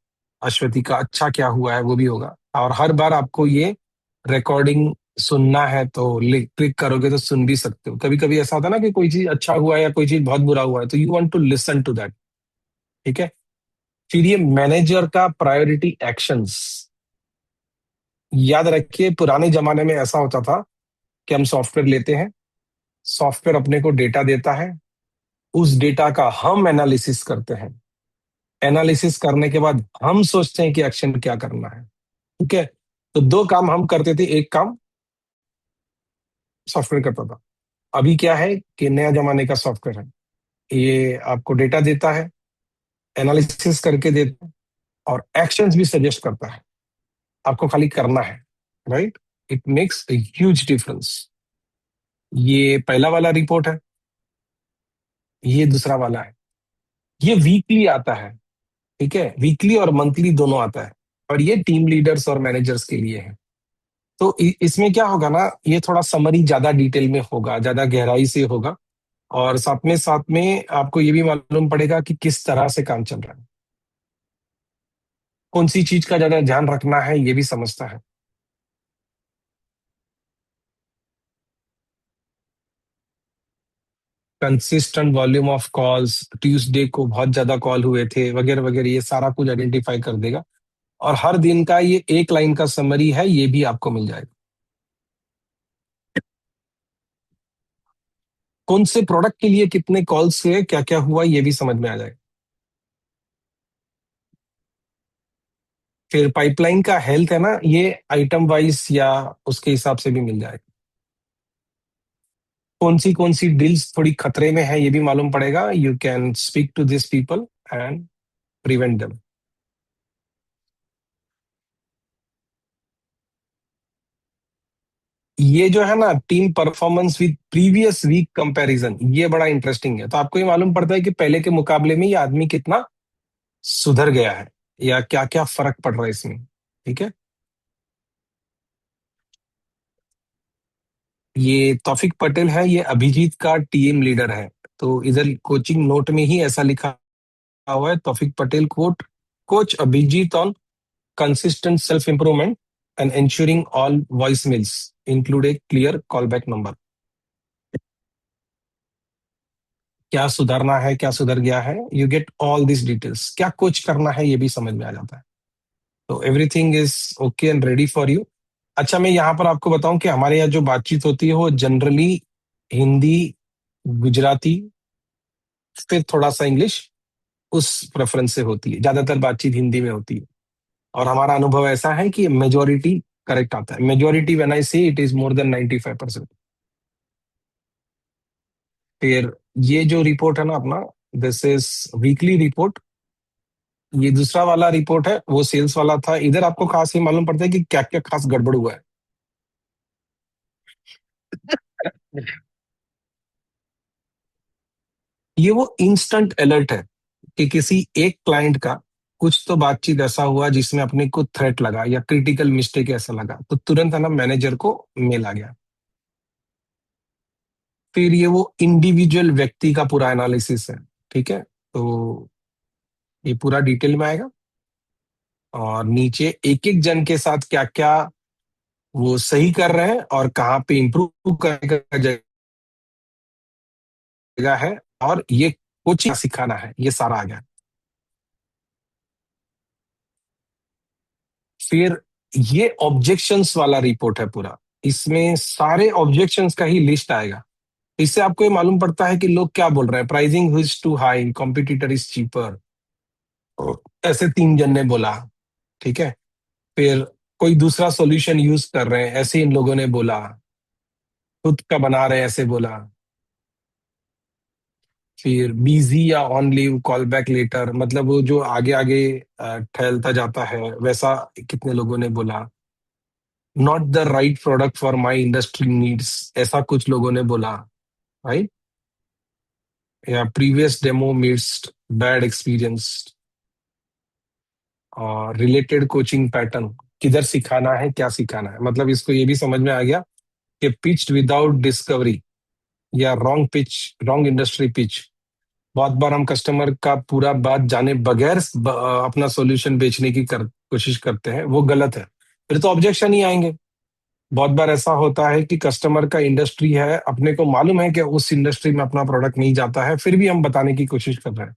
अश्वती का अच्छा क्या हुआ है वो भी होगा। और हर बार आपको ये रिकॉर्डिंग सुनना है तो क्लिक करोगे तो सुन भी सकते हो। कभी कभी ऐसा होता है ना कि कोई चीज अच्छा हुआ है या कोई चीज बहुत बुरा हुआ है, तो you want to listen to that. ठीक है, फिर ये मैनेजर का प्रायोरिटी एक्शंस। याद रखिए, पुराने जमाने में ऐसा होता था कि हम सॉफ्टवेयर लेते हैं, सॉफ्टवेयर अपने को डेटा देता है, उस डेटा का हम एनालिसिस करते हैं, एनालिसिस करने के बाद हम सोचते हैं कि एक्शन क्या करना है। ठीक है, तो 2 काम हम करते थे, एक काम सॉफ्टवेयर करता था। अभी क्या है कि नया जमाने का सॉफ्टवेयर है, ये आपको डेटा देता है, एनालिसिस करके देता है, और एक्शंस भी सजेस्ट करता है, आपको खाली करना है। Right, it makes a huge difference. ये पहला वाला रिपोर्ट है, ये दूसरा वाला है। ये वीकली आता है। ठीक है, वीकली और मंथली दोनों आता है, और ये टीम लीडर्स और मैनेजर्स के लिए है। तो इसमें क्या होगा ना, ये थोड़ा समरी ज्यादा डिटेल में होगा, ज्यादा गहराई से होगा, और साथ में आपको ये भी मालूम पड़ेगा कि किस तरह से काम चल रहा है, कौन सी चीज का ज्यादा ध्यान रखना है, ये भी समझता है। Consistent volume of calls, Tuesday को बहुत ज्यादा कॉल हुए थे वगैरह वगैरह, ये सारा कुछ आइडेंटिफाई कर देगा। और हर दिन का ये एक लाइन का समरी है, ये भी आपको मिल जाएगा। कौन से प्रोडक्ट के लिए कितने कॉल्स हुए, क्या क्या हुआ, ये भी समझ में आ जाएगा। फिर पाइपलाइन का हेल्थ है ना, ये आइटम वाइज या उसके हिसाब से भी मिल जाएगा। कौन सी डील्स थोड़ी खतरे में है, ये भी मालूम पड़ेगा। You can speak to this people and prevent them. ये जो है ना, team performance with previous week comparison, ये बड़ा इंटरेस्टिंग है। तो आपको ये मालूम पड़ता है कि पहले के मुकाबले में ये आदमी कितना सुधर गया है, या क्या क्या फर्क पड़ रहा है इसमें। ठीक है, ये तौफिक पटेल है, ये अभिजीत का टीम लीडर है। तो इधर कोचिंग नोट में ही ऐसा लिखा हुआ है, Taufiq Patel quote coach Abhijit on consistent self improvement and ensuring all voicemails include a clear callback number। क्या सुधारना है, क्या सुधर गया है, you get all this details. क्या कोच करना है, ये भी समझ में आ जाता है। तो everything is okay and ready for you. अच्छा, मैं यहाँ पर आपको बताऊं कि हमारे यहाँ जो बातचीत होती है वो जनरली हिंदी, गुजराती, फिर थोड़ा सा इंग्लिश, उस प्रेफरेंस से होती है। ज्यादातर बातचीत हिंदी में होती है, और हमारा अनुभव ऐसा है कि मेजोरिटी करेक्ट आता है। मेजोरिटी व्हेन आई से इट इज मोर देन 95%। फिर ये जो रिपोर्ट है ना अपना, दिस इज वीकली रिपोर्ट। ये दूसरा वाला रिपोर्ट है, वो सेल्स वाला था। इधर आपको खास ये मालूम पड़ता है कि क्या क्या खास गड़बड़ हुआ है। ये वो इंस्टेंट अलर्ट है कि किसी एक क्लाइंट का कुछ तो बातचीत ऐसा हुआ जिसमें अपने को थ्रेट लगा या क्रिटिकल मिस्टेक ऐसा लगा, तो तुरंत है ना मैनेजर को मेल आ गया। फिर ये वो इंडिविजुअल व्यक्ति का पूरा एनालिसिस है। ठीक है, तो ये पूरा डिटेल में आएगा और नीचे एक एक जन के साथ क्या क्या वो सही कर रहे हैं और कहाँ पे इंप्रूव करने का जगह है, और ये कुछ सिखाना है, ये सारा आ गया। फिर ये ऑब्जेक्शंस वाला रिपोर्ट है पूरा, इसमें सारे ऑब्जेक्शंस का ही लिस्ट आएगा। इससे आपको ये मालूम पड़ता है कि लोग क्या बोल रहे हैं। Pricing is too high, competitor is cheaper, ऐसे 3 जन ने बोला। ठीक है, फिर कोई दूसरा सॉल्यूशन यूज कर रहे हैं, ऐसे इन लोगों ने बोला। खुद का बना रहे हैं, ऐसे बोला। फिर बिजी या on leave, call back later, मतलब वो जो आगे आगे ठहलता जाता है वैसा कितने लोगों ने बोला। Not the right product for my industry needs, ऐसा कुछ लोगों ने बोला। राइट, या previous demo meets bad experience, और रिलेटेड कोचिंग पैटर्न, किधर सिखाना है, क्या सिखाना है। मतलब इसको ये भी समझ में आ गया कि पिच विदाउट डिस्कवरी या wrong pitch, wrong industry pitch. बहुत बार हम कस्टमर का पूरा बात जाने बगैर अपना सॉल्यूशन बेचने की कोशिश करते हैं, वो गलत है। फिर तो ऑब्जेक्शन ही आएंगे। बहुत बार ऐसा होता है कि कस्टमर का इंडस्ट्री है, अपने को मालूम है कि उस इंडस्ट्री में अपना प्रोडक्ट नहीं जाता है, फिर भी हम बताने की कोशिश कर रहे हैं,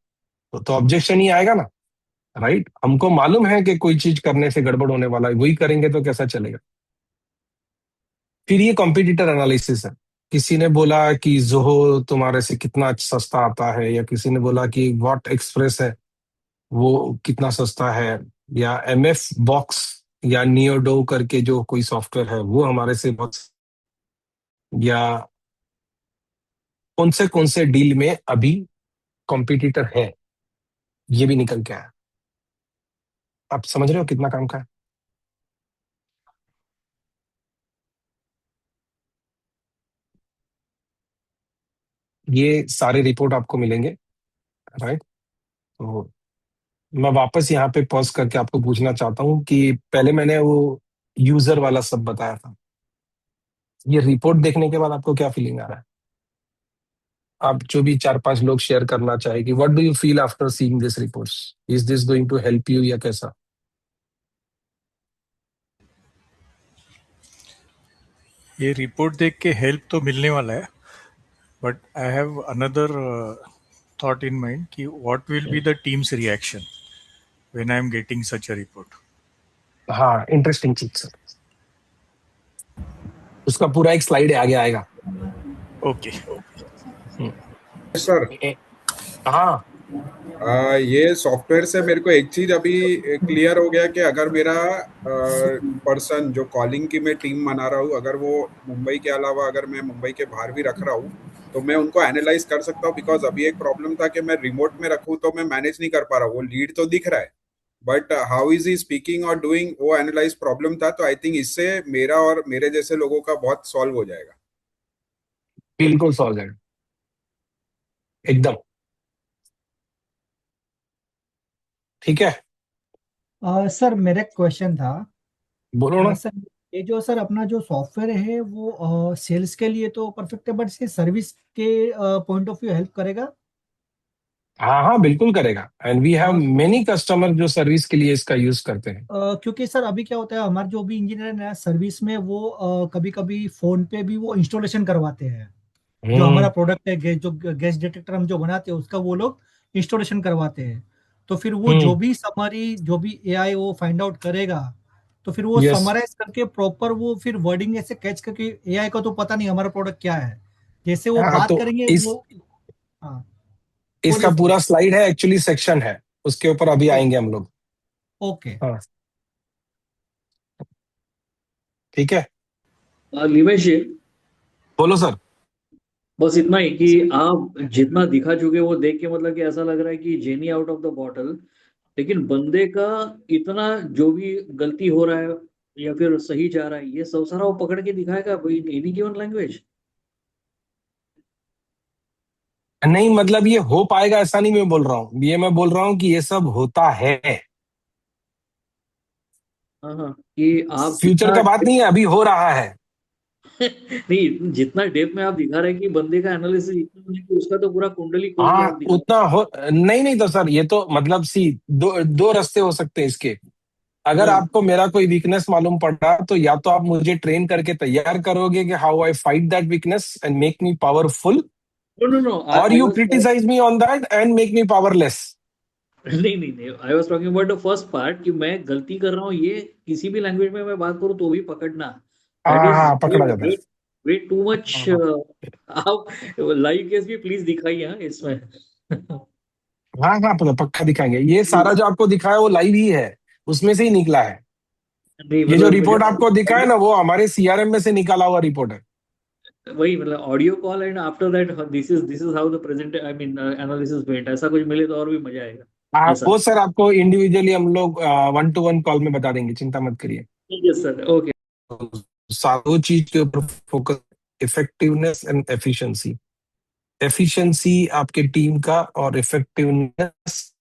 तो ऑब्जेक्शन ही आएगा ना। राइट, हमको मालूम है कि कोई चीज करने से गड़बड़ होने वाला है, वही करेंगे तो कैसा चलेगा। फिर ये कॉम्पिटिटर एनालिसिस है। किसी ने बोला कि जोहो तुम्हारे से कितना सस्ता आता है, या किसी ने बोला कि वॉट एक्सप्रेस है वो कितना सस्ता है, या एमएफ बॉक्स या नियोडो करके जो कोई सॉफ्टवेयर है वो हमारे से बहुत, या कौन से डील में अभी कॉम्पिटिटर है, ये भी निकल के आया। आप समझ रहे हो कितना काम का है। ये सारे रिपोर्ट आपको मिलेंगे। राइट, तो मैं वापस यहाँ पे पॉज करके आपको पूछना चाहता हूँ कि पहले मैंने वो यूजर वाला सब बताया था, ये रिपोर्ट देखने के बाद आपको क्या फीलिंग आ रहा है। आप जो भी 4-5 लोग शेयर करना चाहेगी, what do you feel after seeing this reports, is this going to help you या कैसा। ये रिपोर्ट देख के हेल्प तो मिलने वाला है, but I have another thought in mind कि what will be the team's reaction when I am getting such a report. हाँ, इंटरेस्टिंग चीज सर, उसका पूरा एक स्लाइड आगे आएगा। ओके। हम्म, सर, हाँ ये सॉफ्टवेयर से मेरे को एक चीज अभी क्लियर हो गया कि अगर मेरा पर्सन जो कॉलिंग की मैं टीम बना रहा हूँ, अगर वो मुंबई के अलावा अगर मैं मुंबई के बाहर भी रख रहा हूँ तो मैं उनको एनालाइज कर सकता हूँ। बिकॉज अभी एक प्रॉब्लम था कि मैं रिमोट में रखूँ तो मैं मैनेज नहीं कर पा रहा हूँ। वो लीड तो दिख रहा है but how is he speaking और डूइंग, वो एनालाइज प्रॉब्लम था। तो आई थिंक इससे मेरा और मेरे जैसे लोगों का बहुत सॉल्व हो जाएगा। बिल्कुल सॉल्व है एकदम। ठीक है, सर मेरा क्वेश्चन था। बोलो ना। सर ये जो सर अपना जो सॉफ्टवेयर है वो सेल्स के लिए तो परफेक्ट है, बट से सर्विस के पॉइंट ऑफ व्यू हेल्प करेगा। हाँ हाँ, बिल्कुल करेगा, and we have uh, many customer जो सर्विस के लिए इसका यूज करते हैं। क्योंकि सर अभी क्या होता है, हमारे जो भी इंजीनियर है सर्विस में वो कभी कभी फोन पे भी वो इंस्टॉलेशन करवाते हैं। जो हमारा हम्म प्रोडक्ट है गैस, जो गैस डिटेक्टर हम जो बनाते हैं उसका वो लोग इंस्टॉलेशन करवाते हैं। तो फिर वो जो हम्म भी समरी जो भी एआई वो फाइंड आउट करेगा, तो फिर वो यस, समराइज करके प्रॉपर वो फिर वर्डिंग ऐसे कैच करके, एआई को तो पता नहीं हमारा प्रोडक्ट क्या है, जैसे वो हाँ बात तो करेंगे इस वो। हाँ, इसका बोलिए सर। पूरा स्लाइड है, एक्चुअली सेक्शन है, उसके ऊपर अभी आएंगे हम लोग। ओके। हाँ, ठीक है, निमेश जी, बोलो सर। बस इतना ही कि आप जितना दिखा चुके वो देख के मतलब कि ऐसा लग रहा है कि jenny out of the bottle. लेकिन बंदे का इतना जो भी गलती हो रहा है या फिर सही जा रहा है, ये सब सारा वो पकड़ के दिखाएगा एनी गिवन लैंग्वेज? नहीं मतलब ये हो पाएगा ऐसा नहीं मैं बोल रहा हूँ, ये मैं बोल रहा हूँ कि ये सब होता है। हाँ हाँ, कि आप फ्यूचर जितना का बात नहीं है, अभी हो रहा है। नहीं, जितना डेप्थ में आप दिखा रहे हैं कि बंदे का एनालिसिस इतना है कि उसका तो पूरा कुंडली खोल के हाँ आप दिखा रहे उतना हो। नहीं नहीं तो सर ये तो मतलब दो दो रास्ते हो सकते हैं इसके। हैं। अगर हाँ, आपको मेरा कोई वीकनेस मालूम पड़ा तो या तो आप मुझे ट्रेन करके तैयार करोगे कि how I fight that weakness and make me powerful, no no no, और I you was criticise me on that and make me powerless. नहीं नहीं नहीं, I was talking about the first part कि मैं गलती कर रहा हूँ, ये किसी भी लैंग्वेज में मैं बात करूँ तो भी पकड़ना। दैट हाँ इज हाँ पकड़ा जाता है। वे वे टू मच। हाँ हाँ आप लाइव केस भी प्लीज दिखाइए हाँ इसमें। हाँ हाँ पक्का दिखाएंगे, ये सारा जो आपको दिखाया वो लाइव ही है, उसमें से ही निकला है। नहीं ये जो मतलब मुझे रिपोर्ट आपको दिखा है ना वो हमारे सीआरएम में से निकाला हुआ रिपोर्ट है। वही मतलब audio call and after that this is how the present I mean analysis went, ऐसा कुछ मिले तो और भी मजा आएगा आप ऐसा। वो सर आपको इंडिविजुअली हम लोग 1-to-1 कॉल में बता देंगे, चिंता मत करिए। Yes sir, okay. दो चीज के ऊपर focus, effectiveness and efficiency. Efficiency आपके टीम का और इफेक्टिवनेस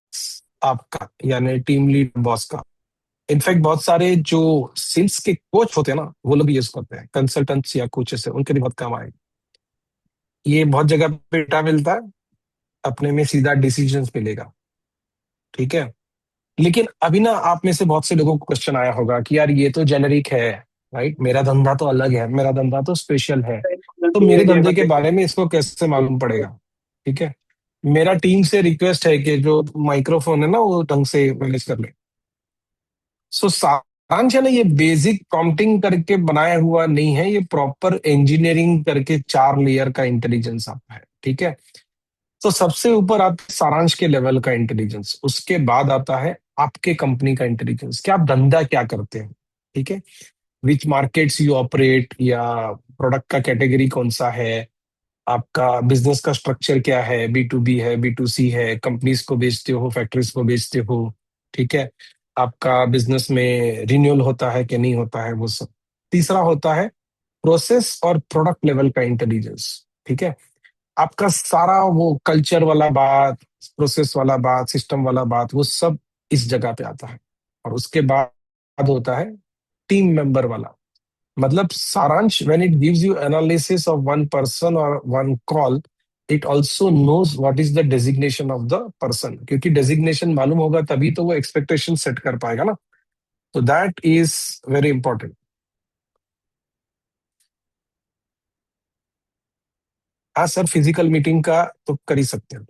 आपका, यानी टीम लीड बॉस का। इनफैक्ट बहुत सारे जो सेल्स के कोच होते हैं ना वो लोग यूज करते हैं, कंसल्टेंट्स या कोचेस है, उनके लिए बहुत काम आएगा। ये बहुत जगह पे डेटा मिलता है, अपने में सीधा डिसीजंस मिलेगा। ठीक है। लेकिन अभी ना आप में से बहुत से लोगों को क्वेश्चन आया होगा कि यार ये तो जेनरिक है, राइट, मेरा धंधा तो अलग है, मेरा धंधा तो स्पेशल है, तो मेरे धंधे के बारे में इसको कैसे मालूम पड़ेगा। ठीक है। मेरा टीम से रिक्वेस्ट है कि जो माइक्रोफोन है ना वो ढंग से मैनेज कर ले। सो सारांश है ना, ये बेसिक प्रॉम्प्टिंग करके बनाया हुआ नहीं है, ये प्रॉपर इंजीनियरिंग करके 4 लेयर का इंटेलिजेंस आपका है। ठीक है। तो सबसे ऊपर आता है सारांश के लेवल का इंटेलिजेंस, उसके बाद आता है आपके कंपनी का इंटेलिजेंस, कि आप धंधा क्या करते हैं। ठीक है। विच मार्केट्स यू ऑपरेट, या प्रोडक्ट का कैटेगरी कौन सा है, आपका बिजनेस का स्ट्रक्चर क्या है, B2B है, B2C है, कंपनीज को बेचते हो, फैक्ट्रीज को बेचते हो। ठीक है। आपका बिजनेस में रिन्यूअल होता है कि नहीं होता है, वो सब। तीसरा होता है प्रोसेस और प्रोडक्ट लेवल का इंटेलिजेंस। ठीक है। आपका सारा वो कल्चर वाला बात, प्रोसेस वाला बात, सिस्टम वाला बात, वो सब इस जगह पे आता है। और उसके बाद होता है टीम मेंबर वाला, मतलब Saransh when it gives you analysis of one person और one call, it also knows what is the designation of the person, क्योंकि डेजिग्नेशन मालूम होगा तभी तो वो एक्सपेक्टेशन सेट कर पाएगा ना। तो दैट इज वेरी इंपॉर्टेंट। हाँ सर, फिजिकल मीटिंग का तो कर ही सकते हैं।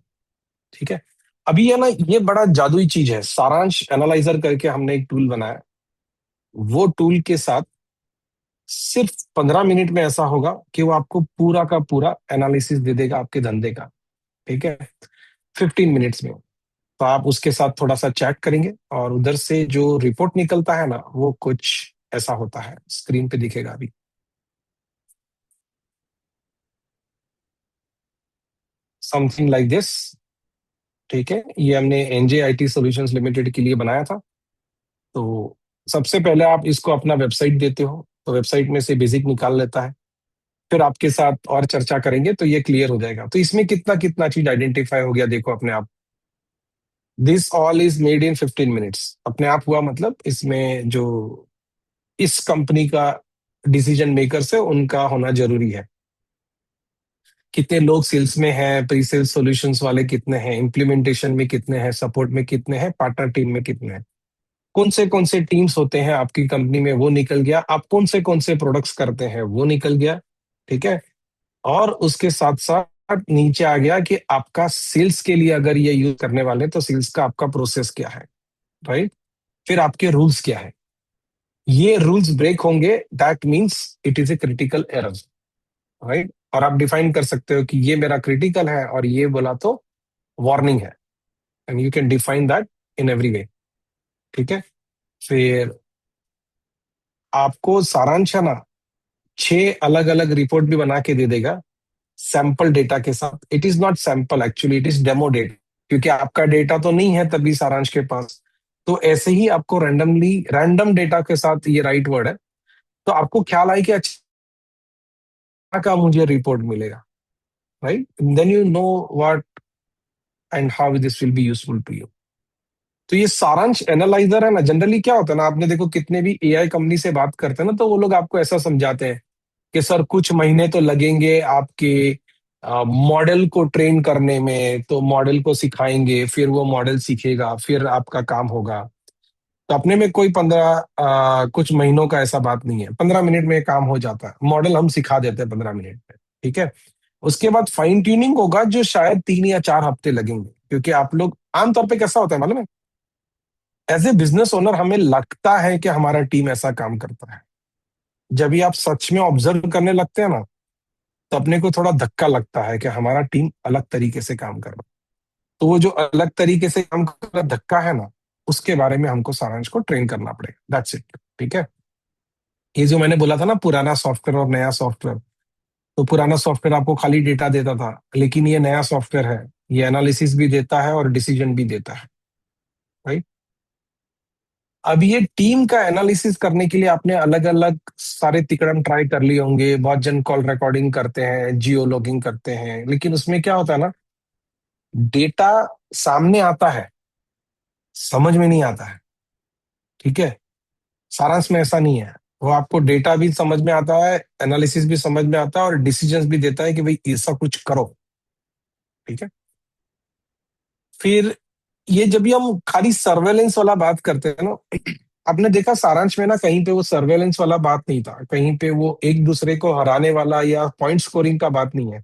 ठीक है। अभी है ना ये बड़ा जादुई चीज है, सारांश एनालाइजर करके हमने एक टूल बनाया। वो टूल के साथ सिर्फ 15 मिनट में ऐसा होगा कि वो आपको पूरा का पूरा एनालिसिस दे देगा आपके धंधे का। ठीक है। 15 मिनट्स में। तो आप उसके साथ थोड़ा सा चैट करेंगे और उधर से जो रिपोर्ट निकलता है ना वो कुछ ऐसा होता है, स्क्रीन पे दिखेगा अभी, समथिंग लाइक दिस। ठीक है। ये हमने एनजे IT सॉल्यूशंस लिमिटेड के लिए बनाया था। तो सबसे पहले आप इसको अपना वेबसाइट देते हो तो वेबसाइट में से बेसिक निकाल लेता है, फिर आपके साथ और चर्चा करेंगे तो ये क्लियर हो जाएगा। तो इसमें कितना कितना चीज आइडेंटिफाई हो गया देखो अपने आप। This all is made in 15 minutes, अपने आप हुआ, मतलब इसमें जो इस कंपनी का डिसीजन मेकर्स है उनका होना जरूरी है। कितने लोग सेल्स में हैं, प्री सेल्स सॉल्यूशंस वाले कितने हैं, इम्प्लीमेंटेशन में कितने हैं, सपोर्ट में कितने हैं, पार्टनर टीम में कितने हैं, कौन से टीम्स होते हैं आपकी कंपनी में, वो निकल गया। आप कौन से प्रोडक्ट्स करते हैं वो निकल गया। ठीक है। और उसके साथ साथ नीचे आ गया कि आपका सेल्स के लिए अगर ये यूज करने वाले हैं, तो सेल्स का आपका प्रोसेस क्या है, राइट। फिर आपके रूल्स क्या है, ये रूल्स ब्रेक होंगे that means it is a critical error, right. और आप डिफाइन कर सकते हो कि ये मेरा क्रिटिकल है और ये बोला तो वार्निंग है, and you can define that in every way. ठीक है। फिर आपको सारांश है ना 6 अलग अलग रिपोर्ट भी बना के दे देगा सैंपल डेटा के साथ। It is not sample actually, it is demo data, क्योंकि आपका डेटा तो नहीं है तभी सारांश के पास। तो ऐसे ही आपको रैंडम डेटा के साथ, ये राइट वर्ड है, तो आपको ख्याल आए कि अच्छा का मुझे रिपोर्ट मिलेगा, right? Then you know what and how this will be useful to you. तो ये सारांश एनालाइजर है ना, जनरली क्या होता है ना, आपने देखो कितने भी एआई कंपनी से बात करते हैं ना, तो वो लोग आपको ऐसा समझाते हैं कि सर कुछ महीने तो लगेंगे आपके मॉडल को ट्रेन करने में, तो मॉडल को सिखाएंगे, फिर वो मॉडल सीखेगा, फिर आपका काम होगा। तो अपने में कोई 15 कुछ महीनों का ऐसा बात नहीं है, 15 मिनट में काम हो जाता है, मॉडल हम सिखा देते हैं 15 मिनट में, ठीक है। उसके बाद फाइन ट्यूनिंग होगा जो शायद 3 या 4 हफ्ते लगेंगे, क्योंकि आप लोग आमतौर पे कैसा होता है मालूम है, एज ए बिजनेस ओनर हमें लगता है कि हमारा टीम ऐसा काम करता है। जब भी आप सच में ऑब्जर्व करने लगते हैं ना, तो अपने को थोड़ा धक्का लगता है कि हमारा टीम अलग तरीके से काम कर रहा है। तो वो जो अलग तरीके से काम कर रहा धक्का है ना, उसके बारे में हमको सारांश को ट्रेन करना पड़ेगा, दैट्स इट, ठीक है। ये जो मैंने बोला था ना, पुराना सॉफ्टवेयर और नया सॉफ्टवेयर, तो पुराना सॉफ्टवेयर आपको खाली डेटा देता था, लेकिन ये नया सॉफ्टवेयर है, ये एनालिसिस भी देता है और डिसीजन भी देता है, राइट। अब ये टीम का एनालिसिस करने के लिए आपने अलग अलग सारे तिकड़म ट्राई कर लिए होंगे, बहुत जन कॉल रिकॉर्डिंग करते हैं, जियो लॉगिंग करते हैं, लेकिन उसमें क्या होता है ना, डेटा सामने आता है, समझ में नहीं आता है, ठीक है। सारांश में ऐसा नहीं है, वो आपको डेटा भी समझ में आता है, एनालिसिस भी समझ में आता है और डिसीजंस भी देता है कि भाई ऐसा कुछ करो, ठीक है। फिर ये जब भी हम खाली सर्वेलेंस वाला बात करते हैं ना, आपने देखा सारांश में ना, कहीं पे वो सर्वेलेंस वाला बात नहीं था, कहीं पे वो एक दूसरे को हराने वाला या पॉइंट स्कोरिंग का बात नहीं है।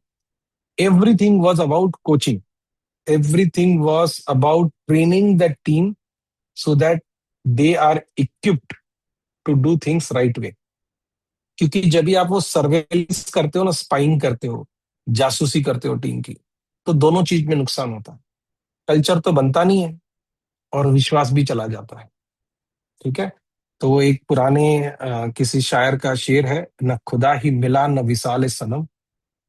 Everything was about coaching, everything was about training the team so that they are equipped to do things right way. क्योंकि जब भी आप वो सर्वेलेंस करते हो ना, स्पाइंग करते हो, जासूसी करते हो टीम की, तो दोनों चीज में नुकसान होता है, कल्चर तो बनता नहीं है और विश्वास भी चला जाता है, ठीक है। तो वो एक पुराने किसी शायर का शेर है, न खुदा ही मिला न विसाल सनम,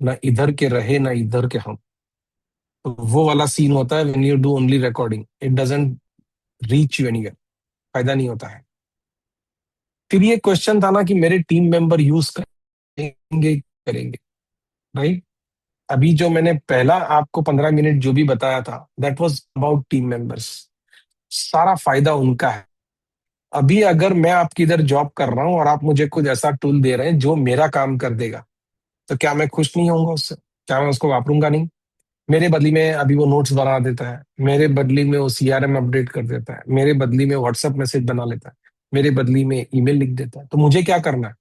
न इधर के रहे न इधर के हम। तो वो वाला सीन होता है, when you do only recording, it doesn't reach you anywhere, फायदा नहीं होता है। फिर ये क्वेश्चन था ना कि मेरे टीम मेंबर यूज करेंगे करेंगे, राइट। अभी जो मैंने पहला आपको 15 मिनट जो भी बताया था, that was about team members, सारा फायदा उनका है। अभी अगर मैं आपकी इधर जॉब कर रहा हूं और आप मुझे कुछ ऐसा टूल दे रहे हैं जो मेरा काम कर देगा, तो क्या मैं खुश नहीं होऊंगा उससे? क्या मैं उसको वापरूंगा नहीं? मेरे बदली में अभी वो नोट्स बना देता है, मेरे बदली में वो सीआरएम अपडेट कर देता है, मेरे बदली में व्हाट्सएप मैसेज बना लेता है, मेरे बदली में ईमेल लिख देता है। तो मुझे क्या करना है?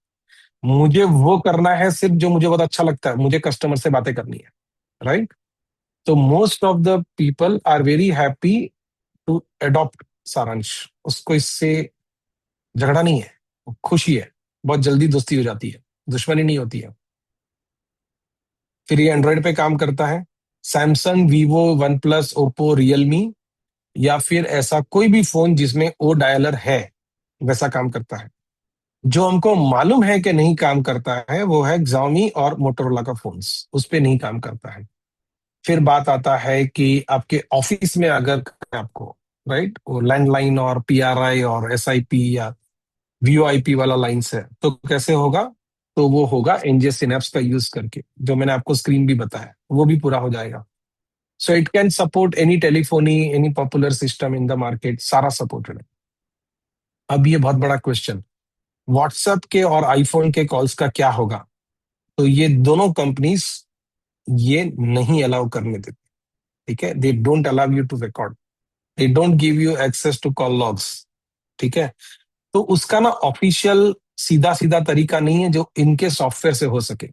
मुझे वो करना है सिर्फ जो मुझे बहुत अच्छा लगता है, मुझे कस्टमर से बातें करनी है, राइट। तो most of the people are very happy to adopt Saransh, उसको इससे झगड़ा नहीं है, वो खुशी है, बहुत जल्दी दोस्ती हो जाती है, दुश्मनी नहीं होती है। फिर ये एंड्रॉइड पे काम करता है, Samsung, Vivo, one plus, Oppo, Realme, या फिर ऐसा कोई भी फोन जिसमें ओ डायलर है, वैसा काम करता है। जो हमको मालूम है कि नहीं काम करता है वो है Xiaomi और मोटोरोला का फोन्स, उस पे नहीं काम करता है। फिर बात आता है कि आपके ऑफिस में अगर आपको, राइट, वो लैंडलाइन और पीआरआई और एसआईपी या वीओआईपी वाला लाइन्स है, तो कैसे होगा? तो वो होगा एनजीएस सिनेप्स का यूज करके, जो मैंने आपको स्क्रीन भी बताया, वो भी पूरा हो जाएगा। So it can support any telephony, any popular system in the market, सारा सपोर्टेड है। अब ये बहुत बड़ा क्वेश्चन, व्हाट्सएप के और आईफोन के कॉल्स का क्या होगा? तो ये दोनों कंपनीज ये नहीं अलाउ करने देती, ठीक है। They don't allow you to record, they don't give you access to call logs, ठीक है। तो उसका ना ऑफिशियल सीधा सीधा तरीका नहीं है जो इनके सॉफ्टवेयर से हो सके,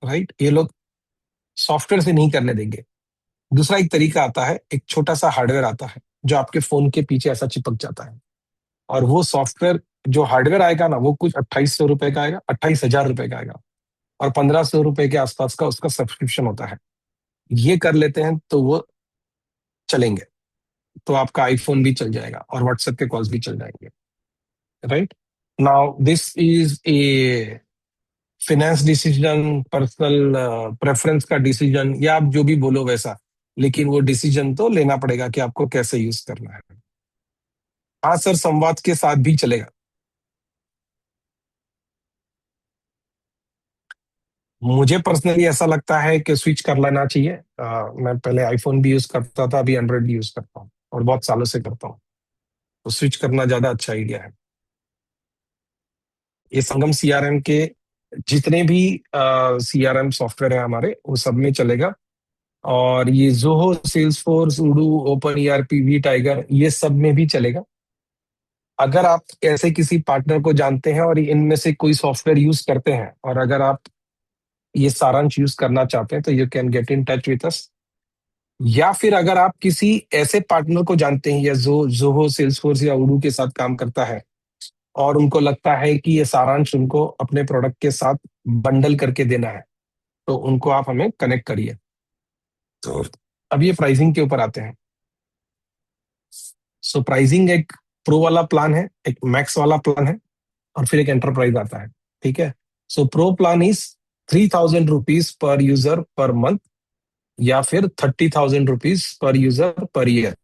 राइट। ये लोग सॉफ्टवेयर से नहीं करने देंगे। दूसरा एक तरीका आता है, एक छोटा सा हार्डवेयर आता है जो आपके फोन के पीछे ऐसा चिपक जाता है, और वो सॉफ्टवेयर, जो हार्डवेयर आएगा ना, वो कुछ 2800 रुपए का आएगा, 28,000 रुपए का आएगा, और 1500 रुपए के आसपास का उसका सब्सक्रिप्शन होता है। ये कर लेते हैं तो वो चलेंगे, तो आपका आईफोन भी चल जाएगा और व्हाट्सएप के कॉल्स भी चल जाएंगे, right. Now this is a finance decision, personal preference का डिसीजन, या आप जो भी बोलो वैसा, लेकिन वो डिसीजन तो लेना पड़ेगा कि आपको कैसे यूज करना है। हाँ सर, संवाद के साथ भी चलेगा। मुझे पर्सनली ऐसा लगता है कि स्विच कर लेना चाहिए। मैं पहले आईफोन भी यूज करता था, अभी एंड्रॉइड भी यूज करता हूँ और बहुत सालों से करता हूँ, तो स्विच करना ज्यादा अच्छा आइडिया है। ये संगम सीआरएम के जितने भी सीआरएम सॉफ्टवेयर है हमारे, वो सब में चलेगा। और ये जोहो, सेल्सफोर्स, उडू, ओपन ईआरपी, वी टाइगर, ये सब में भी चलेगा। अगर आप ऐसे किसी पार्टनर को जानते हैं और इनमें से कोई सॉफ्टवेयर यूज करते हैं, और अगर आप ये सारांश यूज करना चाहते हैं, तो you can get in touch with us. या फिर अगर आप किसी ऐसे पार्टनर को जानते हैं या जो जोहो, सेल्सफोर्स या उडू के साथ काम करता है, और उनको लगता है कि ये सारांश उनको अपने प्रोडक्ट के साथ बंडल करके देना है, तो उनको आप हमें कनेक्ट करिए। तो अब ये प्राइसिंग के ऊपर आते हैं। सो प्राइसिंग एक प्रो वाला प्लान है, एक मैक्स वाला प्लान है, और फिर एक एंटरप्राइज आता है। ठीक है। सो pro plan is 3,000 rupees per user per month, या फिर 30,000 rupees per user per year.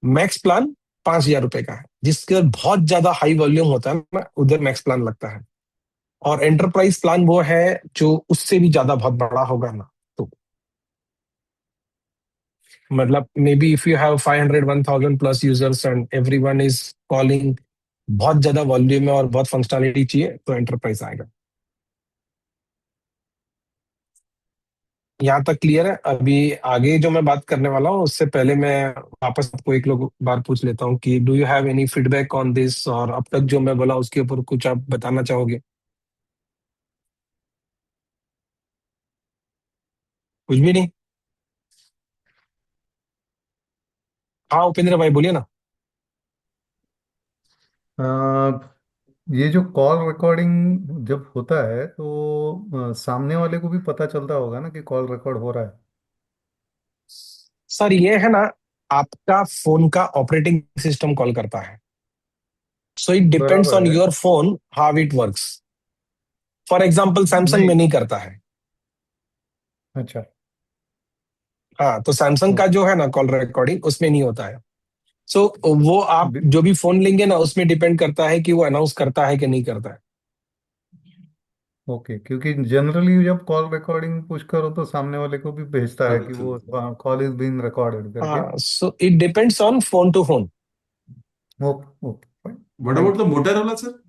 Max plan 5,000 रुपए का है, जिसके बहुत ज्यादा हाई वॉल्यूम होता है ना, उधर मैक्स प्लान लगता है। और एंटरप्राइज प्लान वो है जो उससे भी ज्यादा बहुत बड़ा होगा ना, तो मतलब may be if you have 500 1,000 plus users and everyone is calling, बहुत ज्यादा वॉल्यूम में और बहुत फंक्शनैलिटी चाहिए, तो एंटरप्राइज आएगा। यहाँ तक क्लियर है? अभी आगे जो मैं बात करने वाला हूँ, उससे पहले मैं वापस आपको एक लोग बार पूछ लेता हूँ कि do you have any feedback on this, और अब तक जो मैं बोला उसके ऊपर कुछ आप बताना चाहोगे? कुछ भी नहीं? हाँ उपेंद्र भाई बोलिए ना। ये जो कॉल रिकॉर्डिंग जब होता है तो सामने वाले को भी पता चलता होगा ना कि कॉल रिकॉर्ड हो रहा है। सर ये है ना, आपका फोन का ऑपरेटिंग सिस्टम कॉल करता है, सो इट डिपेंड्स बराबर ऑन है। Your phone how it works. For example Samsung में नहीं। नहीं करता है। अच्छा। हाँ, तो सैमसंग का ओके। जो है ना कॉल रिकॉर्डिंग, उसमें नहीं होता है। सो वो आप बि- जो भी फोन लेंगे ना, उसमें डिपेंड करता है कि वो अनाउंस करता है कि नहीं करता है। ओके, क्योंकि जनरली जब कॉल रिकॉर्डिंग पुश करो तो सामने वाले को भी भेजता है पता कि वो चलता है। कॉल इज बीइंग रिकॉर्डेड करके। हाँ, so it depends on phone to phone. Okay okay fine. What think about the Motorola sir?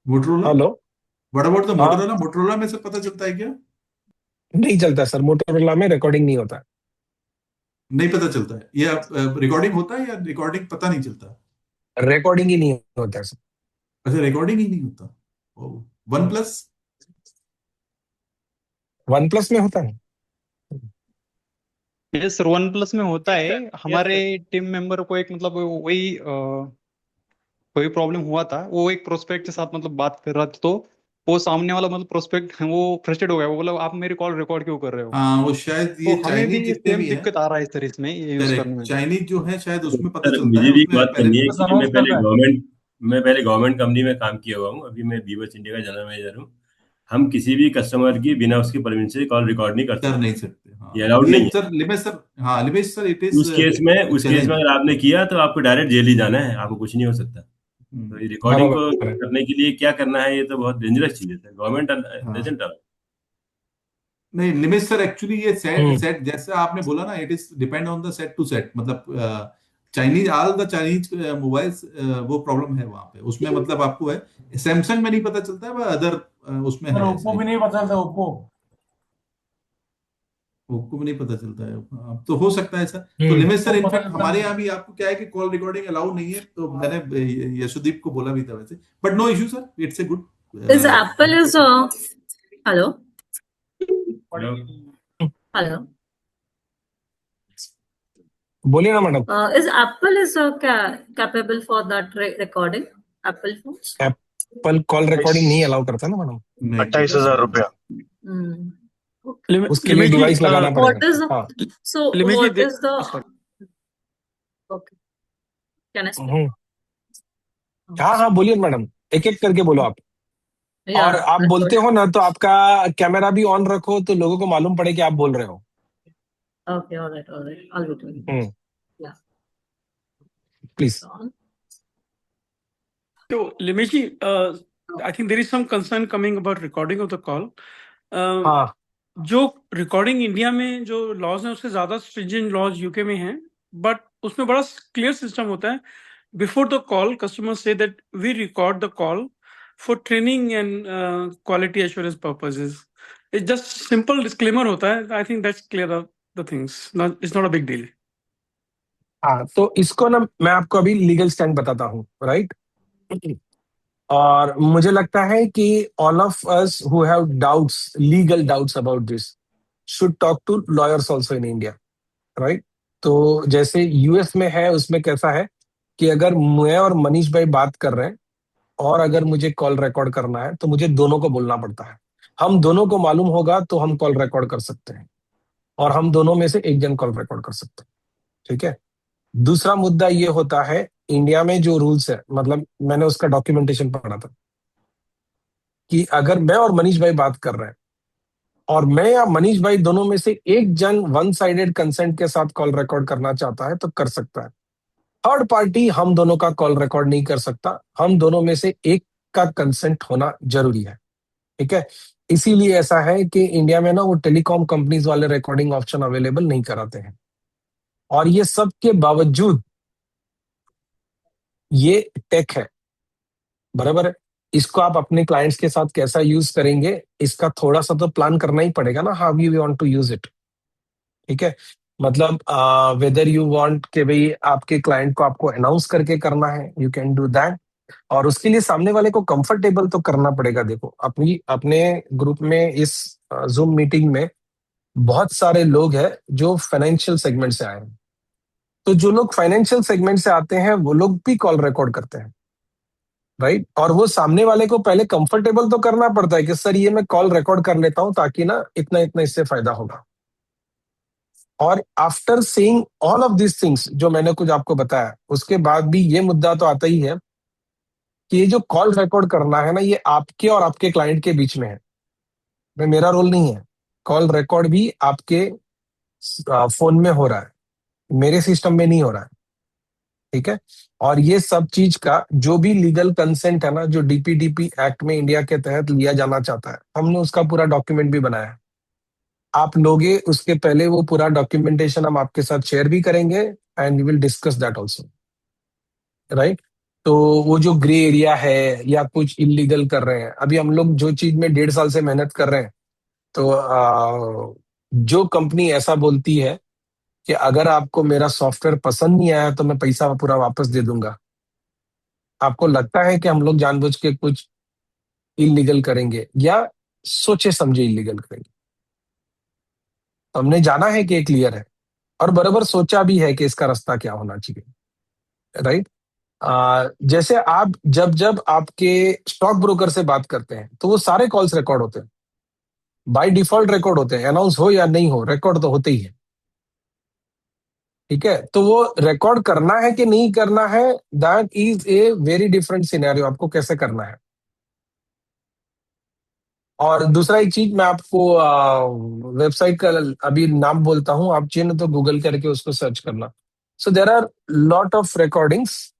Motorola? Hello. What about the हाँ, मोटरोला? मोटरोला में सर पता चलता है क्या? नहीं चलता सर, मोटोरोला में रिकॉर्डिंग नहीं होता। नहीं पता चलता है, ये रिकॉर्डिंग होता है या रिकॉर्डिंग पता नहीं चलता? रिकॉर्डिंग ही नहीं होता सर। अच्छा, रिकॉर्डिंग ही नहीं होता। One plus? वन प्लस में होता है। ये सर वन प्लस में होता है। हमारे टीम मेंबर को एक मतलब वही कोई प्रॉब्लम हुआ था। वो एक प्रोस्पेक्ट के साथ मतलब बात कर रहा था, तो वो सामने वाला मतलब प्रोस्पेक्ट वो फ्रस्ट्रेट हो गया। वो बोला आप मेरी कॉल रिकॉर्ड क्यों कर रहे हो? हाँ, वो शायद तो ये हमें चाइनीज भी जितने सेम भी हैं। दिक्कत आ रहा है सर इसमें ये यूज करने करेक्ट, में। चाइनीज जो है शायद उसमें पता सर चलता मुझे है, भी एक उसमें बात पहले करनी है बस कि अनाउंस करता है। मैं पहले गवर्नमेंट कंपनी में काम किया हुआ हूँ। अभी मैं बीवच इंडिया का जनरल मैनेजर हूँ। हम किसी भी कस्टमर की बिना उसकी परमिशन से कॉल रिकॉर्ड नहीं कर कर सकते। नहीं सकते, ये हाँ अलाउड ये नहीं है। सर लिमेश सर, हाँ लिमेश सर, इट इज उस केस में चैलेंज। अगर आपने किया तो आपको डायरेक्ट जेल ही जाना है, आपको कुछ नहीं हो सकता। तो ये रिकॉर्डिंग को बराबर है। करने के लिए क्या करना है, ये तो बहुत डेंजरस चीज है सर। गवर्नमेंट हाँ डजंट अलाउ। नहीं लिमिट सर, एक्चुअली ये सेट हम्म। सेट जैसे आपने बोला ना, it is depend on the set to set. मतलब Chinese, all the Chinese mobiles, वो प्रॉब्लम है वहां पे। उसमें मतलब आपको है, सैमसंग में नहीं पता चलता है, वह अदर उसमें है ओप्पो भी नहीं पता चलता। ओप्पो ओप्पो में नहीं पता चलता है। अब तो हो सकता है ऐसा। तो हम्म। लिमिट सर, वो पता इनफैक्ट चलता हमारे नहीं। यहाँ भी आपको क्या है कि कॉल रिकॉर्डिंग अलाउ नहीं है, तो मैंने यशोदीप को बोला भी था वैसे, but no issue sir, it's a good. Is Apple is hello hello. hello बोलिए ना madam. is Apple is capable for that recording Apple phones? Apple call recording नहीं अलाउ करता ना मैडम, नहीं करता 28,000 है। रुपया। Hmm. उसके लिए लिमिट जी डिवाइस लगाना What पड़ेगा। is हाँ। so limit G what is the okay? Can I speak? Hmm. हाँ Okay. हाँ बोलिए मैडम, एक एक करके बोलो आप। और Yeah, आप that's बोलते what. हो ना, तो आपका कैमरा भी ऑन रखो, तो लोगों को मालूम पड़े कि आप बोल रहे हो। Okay, all right, I'll be doing that. Hmm. Yeah. Please. So, Limeshi, I think there is some concern coming about recording of the call. हाँ जो रिकॉर्डिंग इंडिया में जो लॉज हैं उससे ज्यादा स्ट्रिंजेंट लॉज यूके में हैं, बट उसमें बड़ा क्लियर सिस्टम होता है. बिफोर द कॉल कस्टमर से that we record the call for training and quality assurance purposes. It's just simple disclaimer होता है. I think that's clear the things. It's not a big deal. हाँ, तो इसको ना मैं आपको अभी लीगल स्टैंड बताता हूँ, राइट? और मुझे लगता है कि all of us who have doubts, legal doubts about this should talk to lawyers also in India, right? तो जैसे यूएस में है, उसमें कैसा है कि अगर मैं और मनीष भाई बात कर रहे हैं और अगर मुझे कॉल रिकॉर्ड करना है तो मुझे दोनों को बोलना पड़ता है. हम दोनों को मालूम होगा तो हम कॉल रिकॉर्ड कर सकते हैं, और हम दोनों में से एक जन कॉल रिकॉर्ड कर सकते हैं, ठीक है? दूसरा मुद्दा ये होता है, इंडिया में जो रूल्स है, मतलब मैंने उसका डॉक्यूमेंटेशन पढ़ा था कि अगर मैं और मनीष भाई बात कर रहे हैं और मैं या मनीष भाई दोनों में से एक जन वन साइडेड कंसेंट के साथ कॉल रिकॉर्ड करना चाहता है तो कर सकता है. थर्ड पार्टी हम दोनों का कॉल रिकॉर्ड नहीं कर सकता. हम दोनों में से एक का कंसेंट होना जरूरी है, ठीक है? इसीलिए ऐसा है कि इंडिया में ना वो टेलीकॉम कंपनीज वाले रिकॉर्डिंग ऑप्शन अवेलेबल नहीं कराते हैं. और ये सब के बावजूद ये टेक है, बराबर है. इसको आप अपने क्लाइंट्स के साथ कैसा यूज करेंगे, इसका थोड़ा सा तो प्लान करना ही पड़ेगा ना, how you want to use it, ठीक है? मतलब वेदर यू वांट कि भाई आपके क्लाइंट को आपको अनाउंस करके करना है, यू कैन डू दैट. और उसके लिए सामने वाले को कंफर्टेबल तो करना पड़ेगा. देखो, अपने ग्रुप में इस जूम मीटिंग में बहुत सारे लोग हैं जो फाइनेंशियल सेगमेंट से आए हैं. तो जो लोग फाइनेंशियल सेगमेंट से आते हैं वो लोग भी कॉल रिकॉर्ड करते हैं, राइट? और वो सामने वाले को पहले कंफर्टेबल तो करना पड़ता है कि सर ये मैं कॉल रिकॉर्ड कर लेता हूं ताकि ना इतना इतना इससे फायदा होगा. और after seeing all of this things जो मैंने कुछ आपको बताया, उसके बाद भी ये मुद्दा तो आता ही है कि ये जो कॉल रिकॉर्ड करना है ना, ये आपके और आपके क्लाइंट के बीच में है, मेरा रोल नहीं है. कॉल रिकॉर्ड भी आपके फोन में हो रहा है, मेरे सिस्टम में नहीं हो रहा है, ठीक है? और ये सब चीज का जो भी लीगल कंसेंट है ना, जो डीपीडीपी एक्ट में इंडिया के तहत लिया जाना चाहता है, हमने उसका पूरा डॉक्यूमेंट भी बनाया है. आप लोगे उसके पहले वो पूरा डॉक्यूमेंटेशन हम आपके साथ शेयर भी करेंगे and we will discuss that also, right? तो वो जो ग्रे एरिया है या कुछ इलीगल कर रहे हैं, अभी हम लोग जो चीज में 1.5 साल से मेहनत कर रहे हैं, तो जो कंपनी ऐसा बोलती है कि अगर आपको मेरा सॉफ्टवेयर पसंद नहीं आया तो मैं पैसा पूरा वापस दे दूंगा, आपको लगता है कि हम लोग जानबूझ के कुछ इलीगल करेंगे या सोचे समझे इलीगल करेंगे? तो हमने जाना है कि ये क्लियर है और बराबर सोचा भी है कि इसका रास्ता क्या होना चाहिए, राइट? जैसे आप जब जब आपके स्टॉक ब्रोकर से बात करते हैं तो वो सारे कॉल्स रिकॉर्ड होते हैं, बाय डिफॉल्ट रिकॉर्ड होते हैं, अनाउंस हो या नहीं हो रिकॉर्ड तो होते ही है, ठीक है? तो वो रिकॉर्ड करना है कि नहीं करना है, that is a very different scenario. आपको कैसे करना है. और दूसरा एक चीज मैं आपको वेबसाइट का अभी नाम बोलता हूं, आप चाहिए तो गूगल करके उसको सर्च करना. So there are lot of recordings.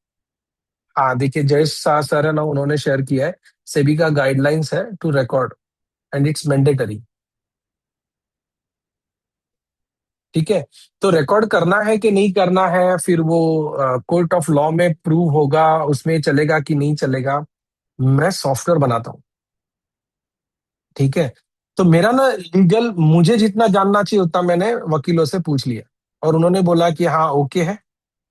हाँ देखिए, जयेश शाह सर है ना, उन्होंने शेयर किया है, सेबी का गाइडलाइंस है to record and it's mandatory, ठीक है? तो रिकॉर्ड करना है कि नहीं करना है, फिर वो कोर्ट ऑफ लॉ में प्रूव होगा, उसमें चलेगा कि नहीं चलेगा. मैं सॉफ्टवेयर बनाता हूँ, ठीक है? तो मेरा ना लीगल, मुझे जितना जानना चाहिए उतना मैंने वकीलों से पूछ लिया और उन्होंने बोला कि हाँ ओके है,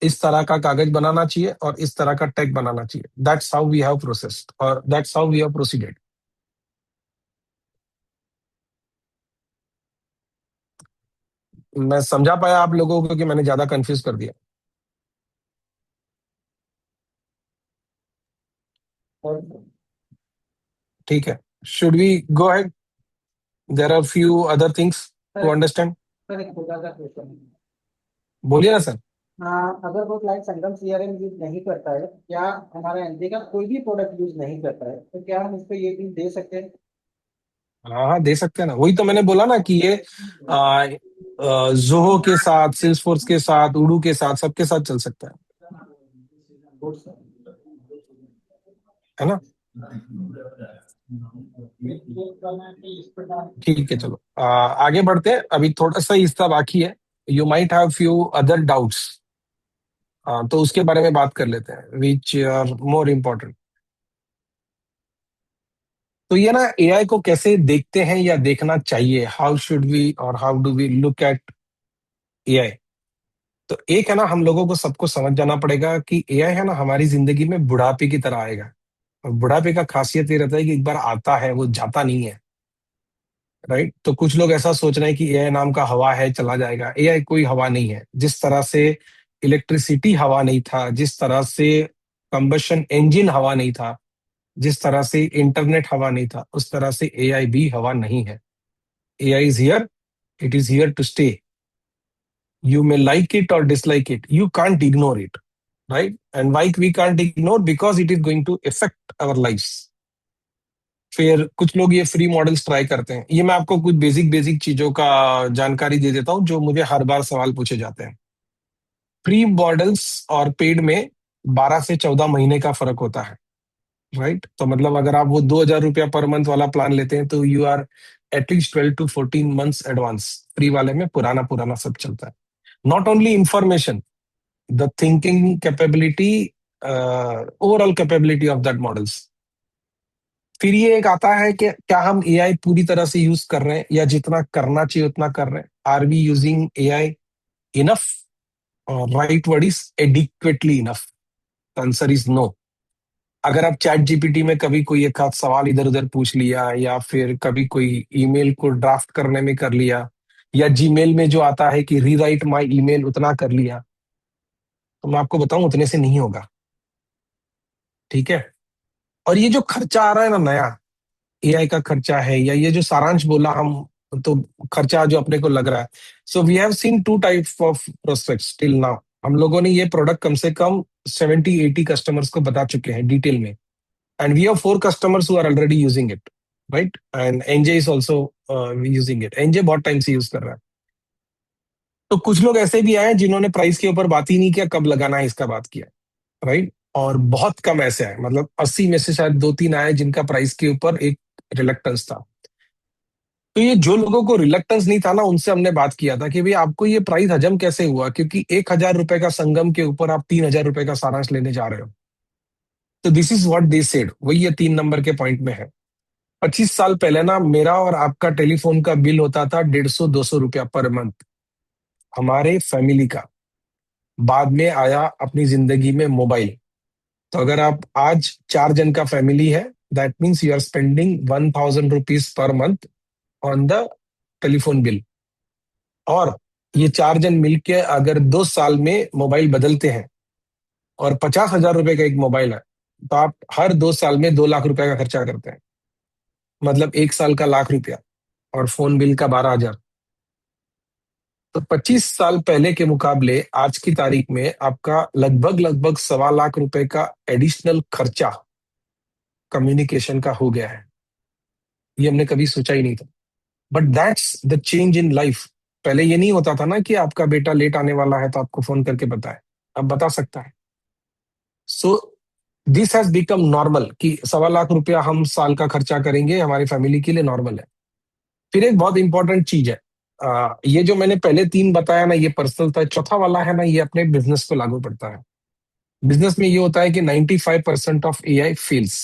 इस तरह का कागज बनाना चाहिए और इस तरह का टैग बनाना चाहिए. That's how we have processed और that's how we have proceeded. मैं समझा पाया आप लोगों को कि मैंने ज्यादा कंफ्यूज कर दिया? ठीक है, should we go ahead? There are few other things to understand. Sir एक छोटा सा क्वेश्चन है। बोलिए ना सर. हाँ, अगर वो क्लाइंट संगम सीआरएम यूज नहीं करता है या हमारा एनडी का कोई भी प्रोडक्ट यूज नहीं करता है तो क्या हम उसको ये बिल दे सकते हैं? हाँ हाँ, दे सकते हैं ना. वही तो मैंने बोला ना कि ये जोहो के साथ, सेल्सफोर्स के साथ, उडू के साथ, सबके साथ चल सकता है. है ना? ठीक है, चलो आगे बढ़ते हैं। अभी थोड़ा सा हिस्सा बाकी है। You might have few other doubts, तो उसके बारे में बात कर लेते हैं, विच आर मोर इम्पोर्टेंट। तो ये ना एआई को कैसे देखते हैं या देखना चाहिए, हाउ शुड वी और how do we look at AI. तो एक है ना, हम लोगों को सबको समझ जाना पड़ेगा कि एआई है ना हमारी जिंदगी में बुढ़ापे की तरह आएगा। और बुढ़ापे का खासियत ये रहता है कि एक बार आता है वो जाता नहीं है, राइट? तो कुछ लोग ऐसा सोच रहे हैं कि एआई नाम का हवा है, चला जाएगा। एआई कोई हवा नहीं है। जिस तरह से इलेक्ट्रिसिटी हवा नहीं था, जिस तरह से कंबशन इंजन हवा नहीं था, जिस तरह से इंटरनेट हवा नहीं था, उस तरह से एआई भी हवा नहीं है। AI is here, it is here to stay. You may like it or dislike it. You can't ignore it, right? And why we can't ignore? Because it is going to affect our lives. फिर कुछ लोग ये फ्री मॉडल्स ट्राई करते हैं। ये मैं आपको कुछ बेसिक बेसिक चीजों का जानकारी दे देता हूँ जो मुझे हर बार सवाल पूछे जाते हैं। फ्री मॉडल्स और पेड में 12 से 14 महीने का फर्क होता है, राइट? तो मतलब अगर आप वो 2,000 रुपया पर मंथ वाला प्लान लेते हैं तो you are at least 12 to 14 months advance. Free वाले में पुराना पुराना सब चलता है। Not only information, the thinking capability, overall capability of that models. फिर ये एक आता है कि क्या हम एआई पूरी तरह से यूज कर रहे हैं या जितना करना चाहिए उतना कर रहे हैं। Are we using AI enough? Right word is adequately enough. Answer is no. अगर आप चैट जीपीटी में कभी कोई एक आध सवाल इधर उधर पूछ लिया, या फिर कभी कोई ईमेल को ड्राफ्ट करने में कर लिया, या जीमेल में जो आता है कि रीराइट माय ईमेल, उतना कर लिया, तो मैं आपको बताऊं उतने से नहीं होगा, ठीक है? और ये जो खर्चा आ रहा है ना नया, एआई का खर्चा है, या ये जो सारांश बोला हम, तो खर्चा जो अपने को लग रहा है। So we have seen 2 types of prospects till now. हम लोगों ने ये प्रोडक्ट कम से कम 70-80 कस्टमर्स को बता चुके हैं डिटेल में, and we have 4 customers who are already using it, right? And NJ is also using it. NJ बहुत टाइम से यूज कर रहा है। तो कुछ लोग ऐसे भी आए जिन्होंने प्राइस के ऊपर बात ही नहीं किया, कब लगाना है इसका बात किया, राइट? और बहुत कम ऐसे आए, मतलब 80 में से शायद 2-3 आए जिनका प्राइस के ऊपर एक रिलक्टेंस था। तो ये जो लोगों को रिलक्टेंस नहीं था ना, उनसे हमने बात किया था कि भाई आपको ये प्राइस हजम कैसे हुआ, क्योंकि 1,000 रुपए का संगम के ऊपर आप 3,000 रुपए का सारांश लेने जा रहे हो। तो this is what they said, वही ये 3 नंबर के पॉइंट में है। 25 साल पहले ना मेरा और आपका टेलीफोन का बिल होता था 150-200 रुपया पर मंथ, हमारे फैमिली का। बाद में आया अपनी जिंदगी में मोबाइल। तो अगर आप आज 4 जन का फैमिली है, that means you are spending 1,000 rupees per month on the telephone bill. और ये 4 जन मिलके अगर 2 साल में मोबाइल बदलते हैं और 50,000 रुपए का एक मोबाइल है, तो आप हर 2 साल में 2 लाख रुपए का खर्चा करते हैं, मतलब 1 साल का 1,00,000 रुपया, और फोन बिल का 12,000। तो 25 साल पहले के मुकाबले आज की तारीख में आपका लगभग 1.25 लाख रुपए का एडिशनल खर्चा कम्युनिकेशन का हो गया है। ये हमने कभी सोचा ही नहीं था, but that's the change in life. पहले ये नहीं होता था ना कि आपका बेटा लेट आने वाला है तो आपको फोन करके बताए, अब बता सकता है। So this has become normal कि 1.25 लाख रुपया हम साल का खर्चा करेंगे, हमारी फैमिली के लिए नॉर्मल है। फिर एक बहुत इंपॉर्टेंट चीज है, ये जो मैंने पहले 3 बताया ना, ये पर्सनल था। चौथा वाला है ना, ये अपने बिजनेस को लागू पड़ता है। बिजनेस में ये होता है कि 95% ऑफ एआई फेल्स।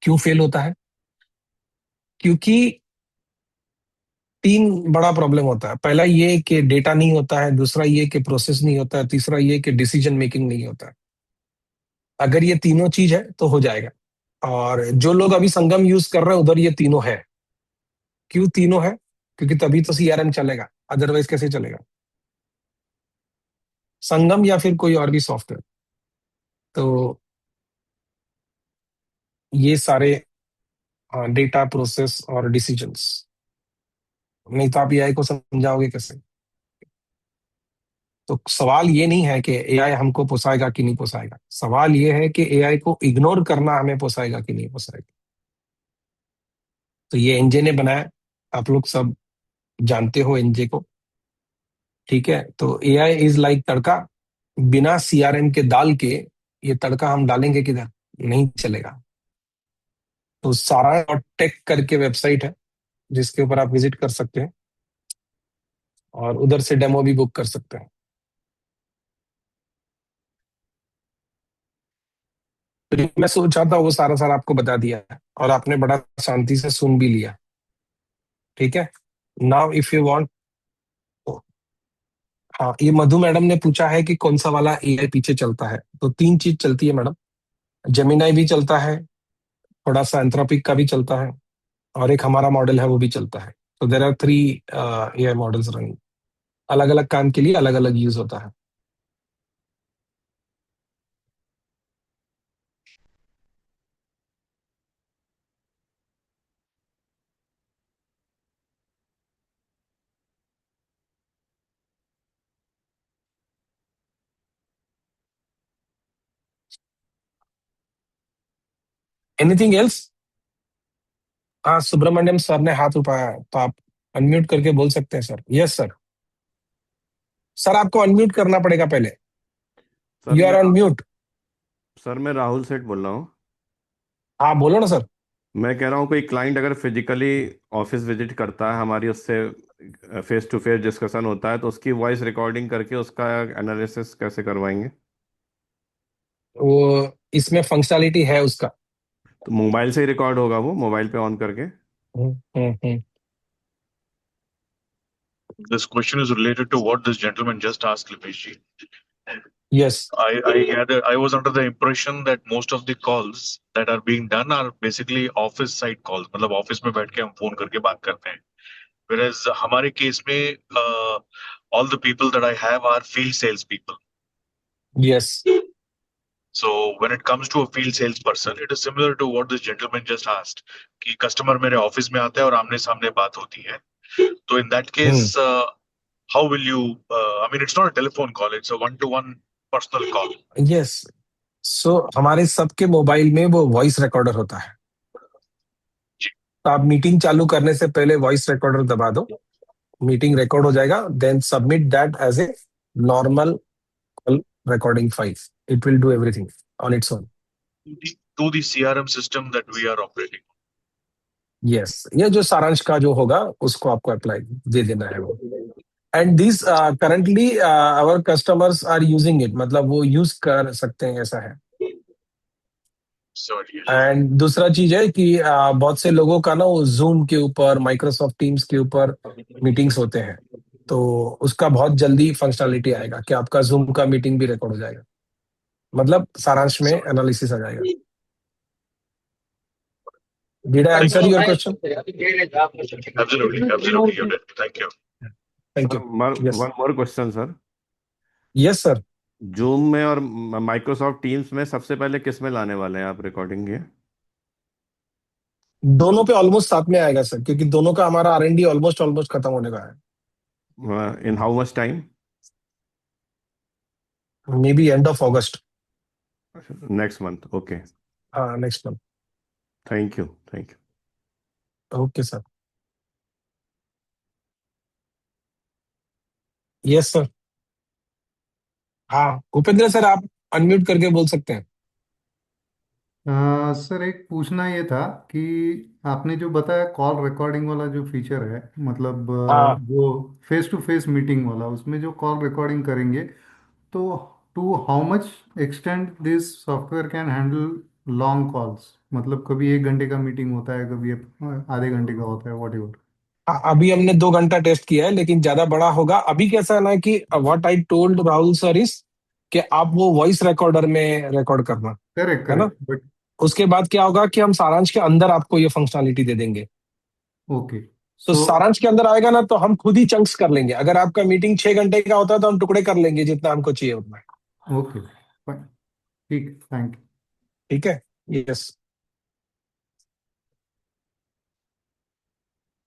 क्यों फेल होता है? क्योंकि 3 बड़ा प्रॉब्लम होता है। पहला ये कि डेटा नहीं होता है, दूसरा ये कि प्रोसेस नहीं होता है, तीसरा ये कि डिसीजन मेकिंग नहीं होता है। अगर ये तीनों चीज है तो हो जाएगा। और जो लोग अभी संगम यूज कर रहे हैं उधर ये तीनों है। क्यों तीनों है? क्योंकि तभी तो सीआरएम चलेगा, अदरवाइज कैसे चलेगा? संगम या फिर कोई और भी सॉफ्टवेयर। तो ये सारे डेटा, प्रोसेस और डिसीजंस, नहीं तो आप एआई को समझाओगे कैसे? तो सवाल ये नहीं है कि एआई हमको पोसाएगा कि नहीं पोसाएगा, सवाल ये है कि एआई को इग्नोर करना हमें पोसाएगा कि नहीं पोसाएगा। तो ये एनजे ने बनाया, आप लोग सब जानते हो एनजे को, ठीक है? तो एआई इज लाइक तड़का, बिना सीआरएम के दाल के ये तड़का हम डालेंगे किधर, नहीं चलेगा। तो सारा टेक करके वेबसाइट है जिसके ऊपर आप विजिट कर सकते हैं और उधर से डेमो भी बुक कर सकते हैं। तो मैं सोचा था वो सारा सारा आपको बता दिया है और आपने बड़ा शांति से सुन भी लिया। ठीक है, नाउ इफ यू वांट, हाँ ये मधु मैडम ने पूछा है कि कौन सा वाला एआई पीछे चलता है। तो 3 चीज चलती है मैडम, जेमिनाई भी चलता है, थोड़ा सा एंथ्रोपिक का भी चलता है, और एक हमारा मॉडल है वो भी चलता है। तो there are 3 AI models running, अलग अलग काम के लिए अलग अलग यूज होता है। Anything else? हाँ सुब्रमण्यम सर ने हाथ उठाया है, तो आप अनम्यूट करके बोल सकते हैं सर। यस सर, सर आपको अनम्यूट करना पड़ेगा पहले। Sir you are on mute. मैं राहुल सेठ बोल रहा हूँ। हाँ बोलो ना सर। मैं कह रहा हूँ कोई क्लाइंट अगर फिजिकली ऑफिस विजिट करता है, हमारी उससे फेस टू फेस डिस्कशन होता है, तो उसकी वॉइस रिकॉर्डिंग करके उसका एनालिसिस कैसे करवाएंगे? वो इसमें फंक्शनैलिटी है उसका। तो मोबाइल से ही रिकॉर्ड होगा, वो मोबाइल पे ऑन करके? हम्म। This question is related to what this gentleman just asked, Lipesh ji. Yes. I was under the impression that most of the calls that are being done are basically office side calls. मतलब ऑफिस में बैठ के हम फोन करके बात करते हैं. Whereas हमारे केस में all the people that I have are field sales people. Yes. So when it comes to a field salesperson, it is similar to what this gentleman just asked. कि कस्टमर मेरे ऑफिस में आता है और आमने सामने बात होती है. So in that case, how will you? I mean, it's not a telephone call; it's a one-to-one personal call. Yes. So हमारे सबके मोबाइल में वो वॉइस रिकॉर्डर होता है। तो आप मीटिंग चालू करने से पहले वॉइस रिकॉर्डर दबा दो, मीटिंग रिकॉर्ड हो जाएगा, then submit that as a normal call recording file. It will do everything on its own. To the CRM system that we are operating. Yes, ये जो सारांश का जो होगा उसको आपको अप्लाई दे देना है वो। And this currently our customers are using it, मतलब वो यूज कर सकते हैं, ऐसा है। एंड दूसरा चीज है कि बहुत से लोगों का ना वो जूम के ऊपर, माइक्रोसॉफ्ट टीम्स के ऊपर मीटिंग्स होते हैं, तो उसका बहुत जल्दी फंक्शनलिटी आएगा कि आपका जूम का मीटिंग भी रिकॉर्ड हो जाएगा, मतलब सारांश में एनालिसिस आ जाएगा। Did I answer your question? Absolutely, you did. Thank you. Thank you. Yes. One more question, sir. Yes, sir. Zoom में और माइक्रोसॉफ्ट टीम्स में सबसे पहले किस में लाने वाले हैं आप रिकॉर्डिंग ये? दोनों पे ऑलमोस्ट साथ में आएगा सर, क्योंकि दोनों का हमारा R&D ऑलमोस्ट खत्म होने का है। In how much time? Maybe end of August. Next month. Okay. हाँ, next month. Thank you. Okay sir. Yes sir. हाँ उपेंद्र सर, आप अनम्यूट करके बोल सकते हैं। सर एक पूछना ये था कि आपने जो बताया कॉल रिकॉर्डिंग वाला जो फीचर है, मतलब जो फेस टू फेस मीटिंग वाला, उसमें जो कॉल रिकॉर्डिंग करेंगे, तो to how much extend this software can handle long calls? मतलब कभी 1 घंटे का मीटिंग होता है, कभी आधे घंटे का होता है, वॉट एवर। अभी हमने 2 घंटा टेस्ट किया है, लेकिन ज्यादा बड़ा होगा। अभी कैसा है ना कि what I told Rahul sir is कि आप वो वॉइस रिकॉर्डर में रिकॉर्ड करना, करेक्ट है ना। बट उसके बाद क्या होगा कि हम सारांश के अंदर आपको ये फंक्शनलिटी दे देंगे। ओके, तो सारांश के अंदर आएगा ना, तो हम खुद ही चंक्स कर लेंगे। अगर आपका मीटिंग 6 घंटे का होता है तो हम टुकड़े कर लेंगे जितना हमको चाहिए उतना। ओके फाइन, ठीक, थैंक यू। ठीक है। यस।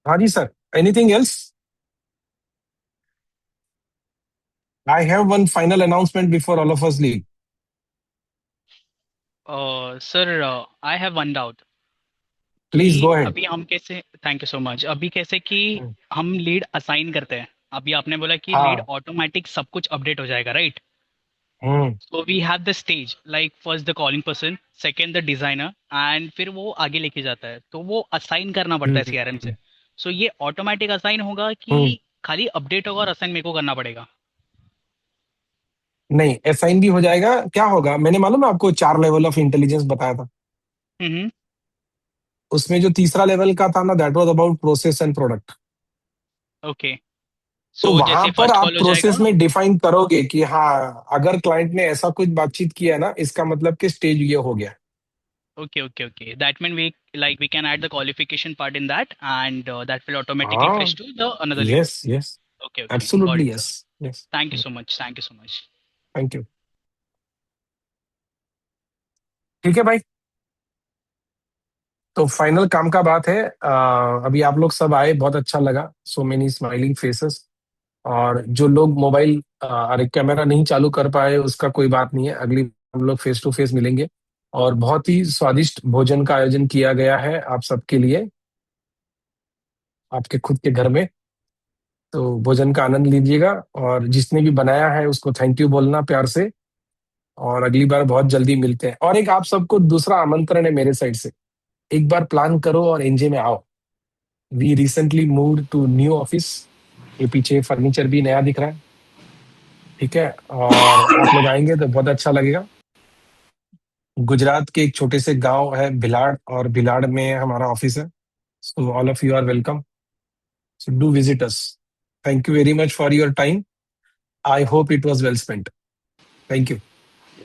हाँ जी sir, anything else? I have one final announcement before all of us leave. Sir, I have one doubt. Please go ahead. अभी हम कैसे, थैंक यू सो मच, अभी कैसे कि हम लीड असाइन करते हैं, अभी आपने बोला कि लीड ऑटोमेटिक सब कुछ अपडेट हो जाएगा, right? So we have the stage, like first the calling person, second the designer, and फिर वो आगे लेके जाता है, तो वो असाइन करना पड़ता है CRM से. So ये ऑटोमेटिक असाइन होगा कि खाली अपडेट होगा और असाइन मेरे को करना पड़ेगा? नहीं, असाइन भी हो जाएगा. क्या होगा, मैंने मालूम है आपको 4 लेवल ऑफ इंटेलिजेंस बताया था. उसमें जो तीसरा लेवल का था ना, that was about process and product. Okay. तो So वहां जैसे पर फर्स्ट आप कॉल हो जाएगा, प्रोसेस में डिफाइन करोगे कि हाँ, अगर क्लाइंट ने ऐसा कुछ बातचीत किया ना, इसका मतलब कि स्टेज ये हो गया. okay. That means we can add the qualification part in that, and that will automatically fetch to the another level. Yes. Okay. Got Absolutely, it, sir. yes. Thank you so much. Thank you. ठीक है भाई. तो फाइनल काम का बात है. अभी आप लोग सब आए, बहुत अच्छा लगा. So many smiling faces. और जो लोग मोबाइल अरे कैमरा नहीं चालू कर पाए, उसका कोई बात नहीं है. अगली हम लोग फेस टू फेस मिलेंगे. और बहुत ही स्वादिष्ट भोजन का आयोजन किया गया है आप सबके लिए, आपके खुद के घर में. तो भोजन का आनंद लीजिएगा, और जिसने भी बनाया है उसको थैंक यू बोलना प्यार से. और अगली बार बहुत जल्दी मिलते हैं. और एक आप सबको दूसरा आमंत्रण है मेरे साइड से. एक बार प्लान करो और एनजे में आओ. We recently moved to new office. ये पीछे फर्नीचर भी नया दिख रहा है. ठीक है, और आप लोग आएंगे तो बहुत अच्छा लगेगा. गुजरात के एक छोटे से गांव है भिलाड़, और भिलाड़ में हमारा ऑफिस है. So all of you are welcome. So do visit us. Thank you very much for your time. I hope it was well spent. Thank you.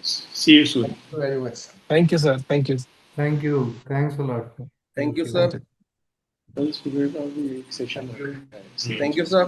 See you soon. Thank you very much. Thank you sir. Thank you. Thank you. Thanks a lot. Thank you, sir. Well, student of the session. Thank you, sir.